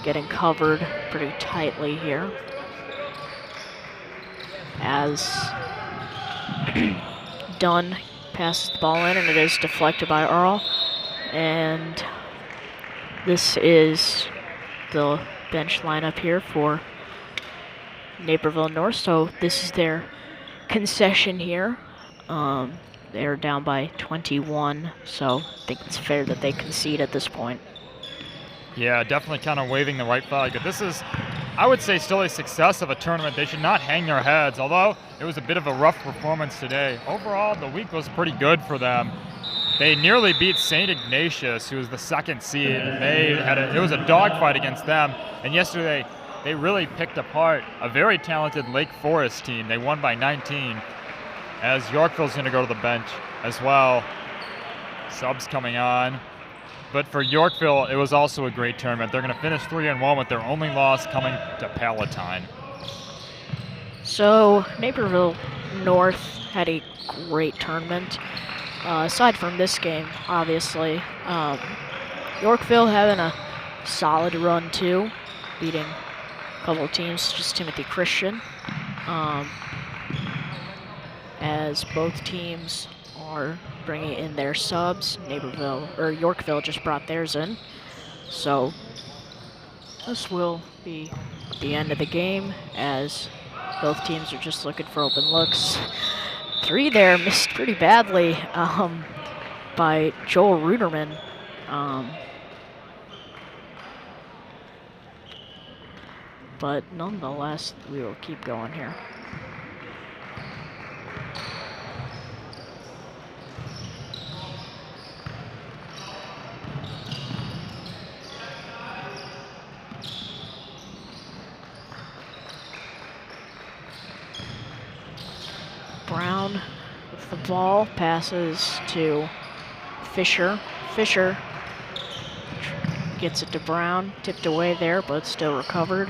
A: getting covered pretty tightly here. As Dunn passes the ball in, and it is deflected by Earl. And this is the bench lineup here for Naperville North. So this is their concession here. They're down by 21, so I think it's fair that they concede at this point.
B: Yeah, definitely kind of waving the white flag. But this is, I would say, still a success of a tournament. They should not hang their heads, although it was a bit of a rough performance today. Overall, the week was pretty good for them. They nearly beat St. Ignatius, who was the 2nd seed. It was a dogfight against them. And yesterday, they really picked apart a very talented Lake Forest team. They won by 19. As Yorkville's going to go to the bench as well. Subs coming on. But for Yorkville, it was also a great tournament. They're going to finish 3-1 with their only loss coming to Palatine.
A: So Naperville North had a great tournament. Aside from this game, obviously, Yorkville having a solid run too, beating a couple of teams, just Timothy Christian. As both teams are bringing in their subs. Yorkville just brought theirs in. So this will be the end of the game, as both teams are just looking for open looks. 3 there, missed pretty badly by Joel Ruderman. But nonetheless, we will keep going here. Brown with the ball, passes to Fisher. Fisher gets it to Brown, tipped away there, but still recovered.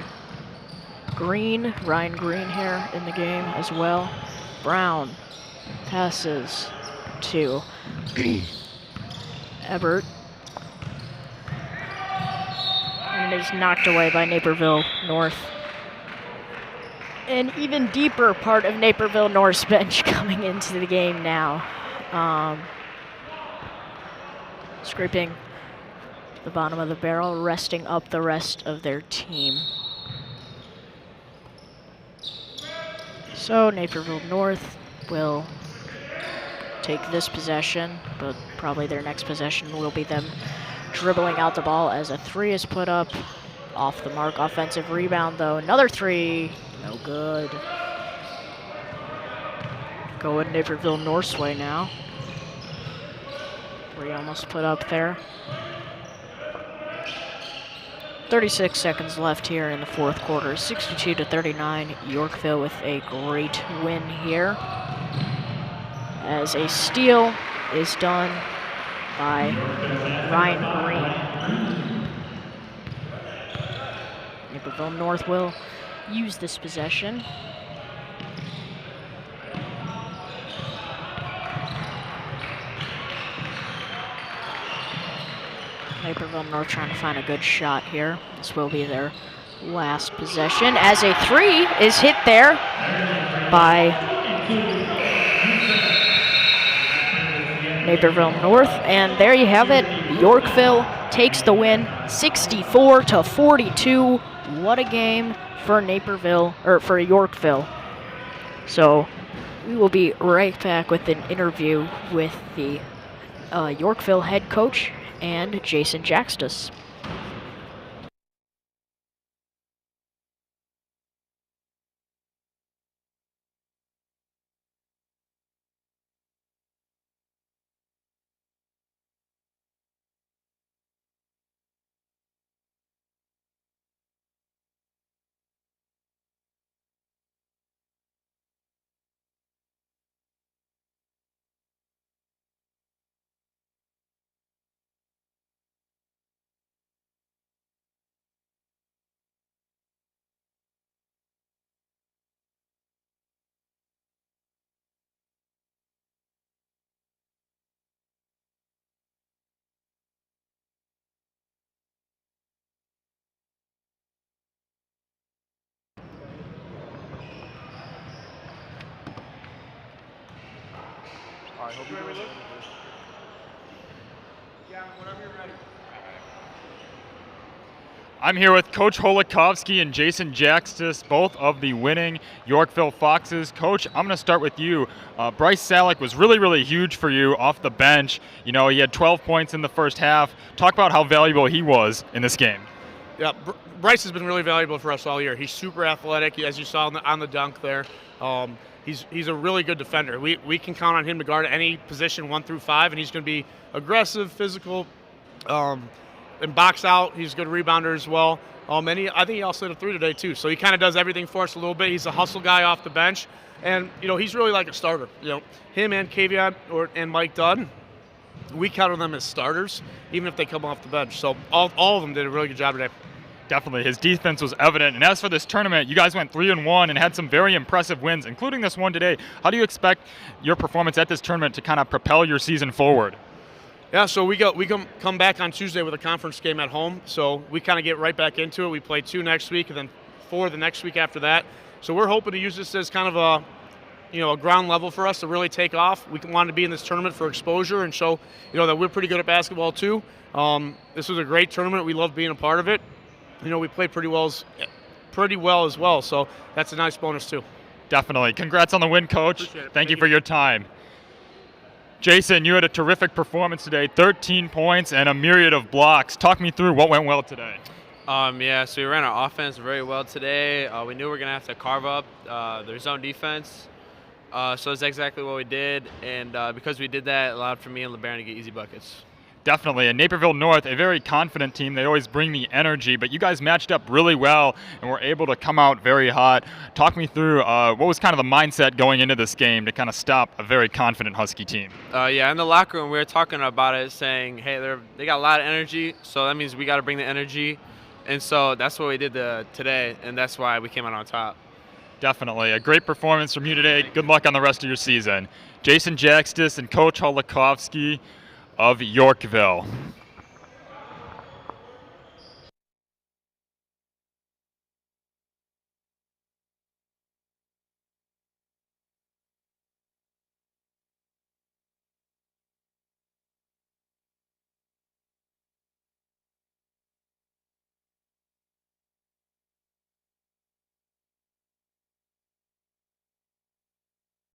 A: Ryan Green here in the game as well. Brown passes to Ebert. And it is knocked away by Naperville North. An even deeper part of Naperville North's bench coming into the game now. Scraping the bottom of the barrel, resting up the rest of their team. So Naperville North will take this possession, but probably their next possession will be them dribbling out the ball as a 3 is put up. Off the mark, offensive rebound though. Another 3, no good. Going Naperville North's way now. 3 almost put up there. 36 seconds left here in the fourth quarter. 62-39. Yorkville with a great win here, as a steal is done by Ryan Green. Naperville North will use this possession. Naperville North trying to find a good shot here. This will be their last possession, as a three is hit there by Naperville North, and there you have it. Yorkville takes the win, 64-42. What a game for Naperville, or for Yorkville. So we will be right back with an interview with the Yorkville head coach and Jason Jaxtus.
B: I hope you're ready.
C: Yeah, whenever you're ready.
B: I'm here with Coach Holokovsky and Jason Jaxtus, both of the winning Yorkville Foxes. Coach, I'm going to start with you. Bryce Salek was really, really huge for you off the bench. You know, he had 12 points in the first half. Talk about how valuable he was in this game.
C: Yeah, Bryce has been really valuable for us all year. He's super athletic, as you saw on the dunk there. He's a really good defender. We can count on him to guard any position 1 through 5, and he's going to be aggressive, physical, and box out. He's a good rebounder as well. I think he also hit a 3 today too. So he kind of does everything for us a little bit. He's a hustle guy off the bench, and he's really like a starter. Him and Kavion and Mike Dunn, we count on them as starters, even if they come off the bench. So all of them did a really good job today.
B: Definitely. His defense was evident. And as for this tournament, you guys went 3-1 and had some very impressive wins, including this one today. How do you expect your performance at this tournament to kind of propel your season forward?
C: Yeah, so we come back on Tuesday with a conference game at home. So we kind of get right back into it. We play 2 next week and then 4 the next week after that. So we're hoping to use this as kind of a ground level for us to really take off. We want to be in this tournament for exposure and show, that we're pretty good at basketball too. This was a great tournament. We love being a part of it. We played pretty well as well, so that's a nice bonus too.
B: Definitely. Congrats on the win, Coach.
C: Appreciate it.
B: Thank you for your time. Jason, you had a terrific performance today, 13 points and a myriad of blocks. Talk me through what went well today.
D: So we ran our offense very well today. We knew we were going to have to carve up their zone defense. So that's exactly what we did, and because we did that, it allowed for me and LeBaron to get easy buckets.
B: Definitely. And Naperville North, a very confident team. They always bring the energy, but you guys matched up really well and were able to come out very hot. Talk me through what was kind of the mindset going into this game to kind of stop a very confident Husky team.
D: In the locker room, we were talking about it, saying, hey, they got a lot of energy, so that means we got to bring the energy. And so that's what we did today, and that's why we came out on top.
B: Definitely. A great performance from you today. Good luck on the rest of your season. Jason Jaxtus and Coach Holokovsky of Yorkville.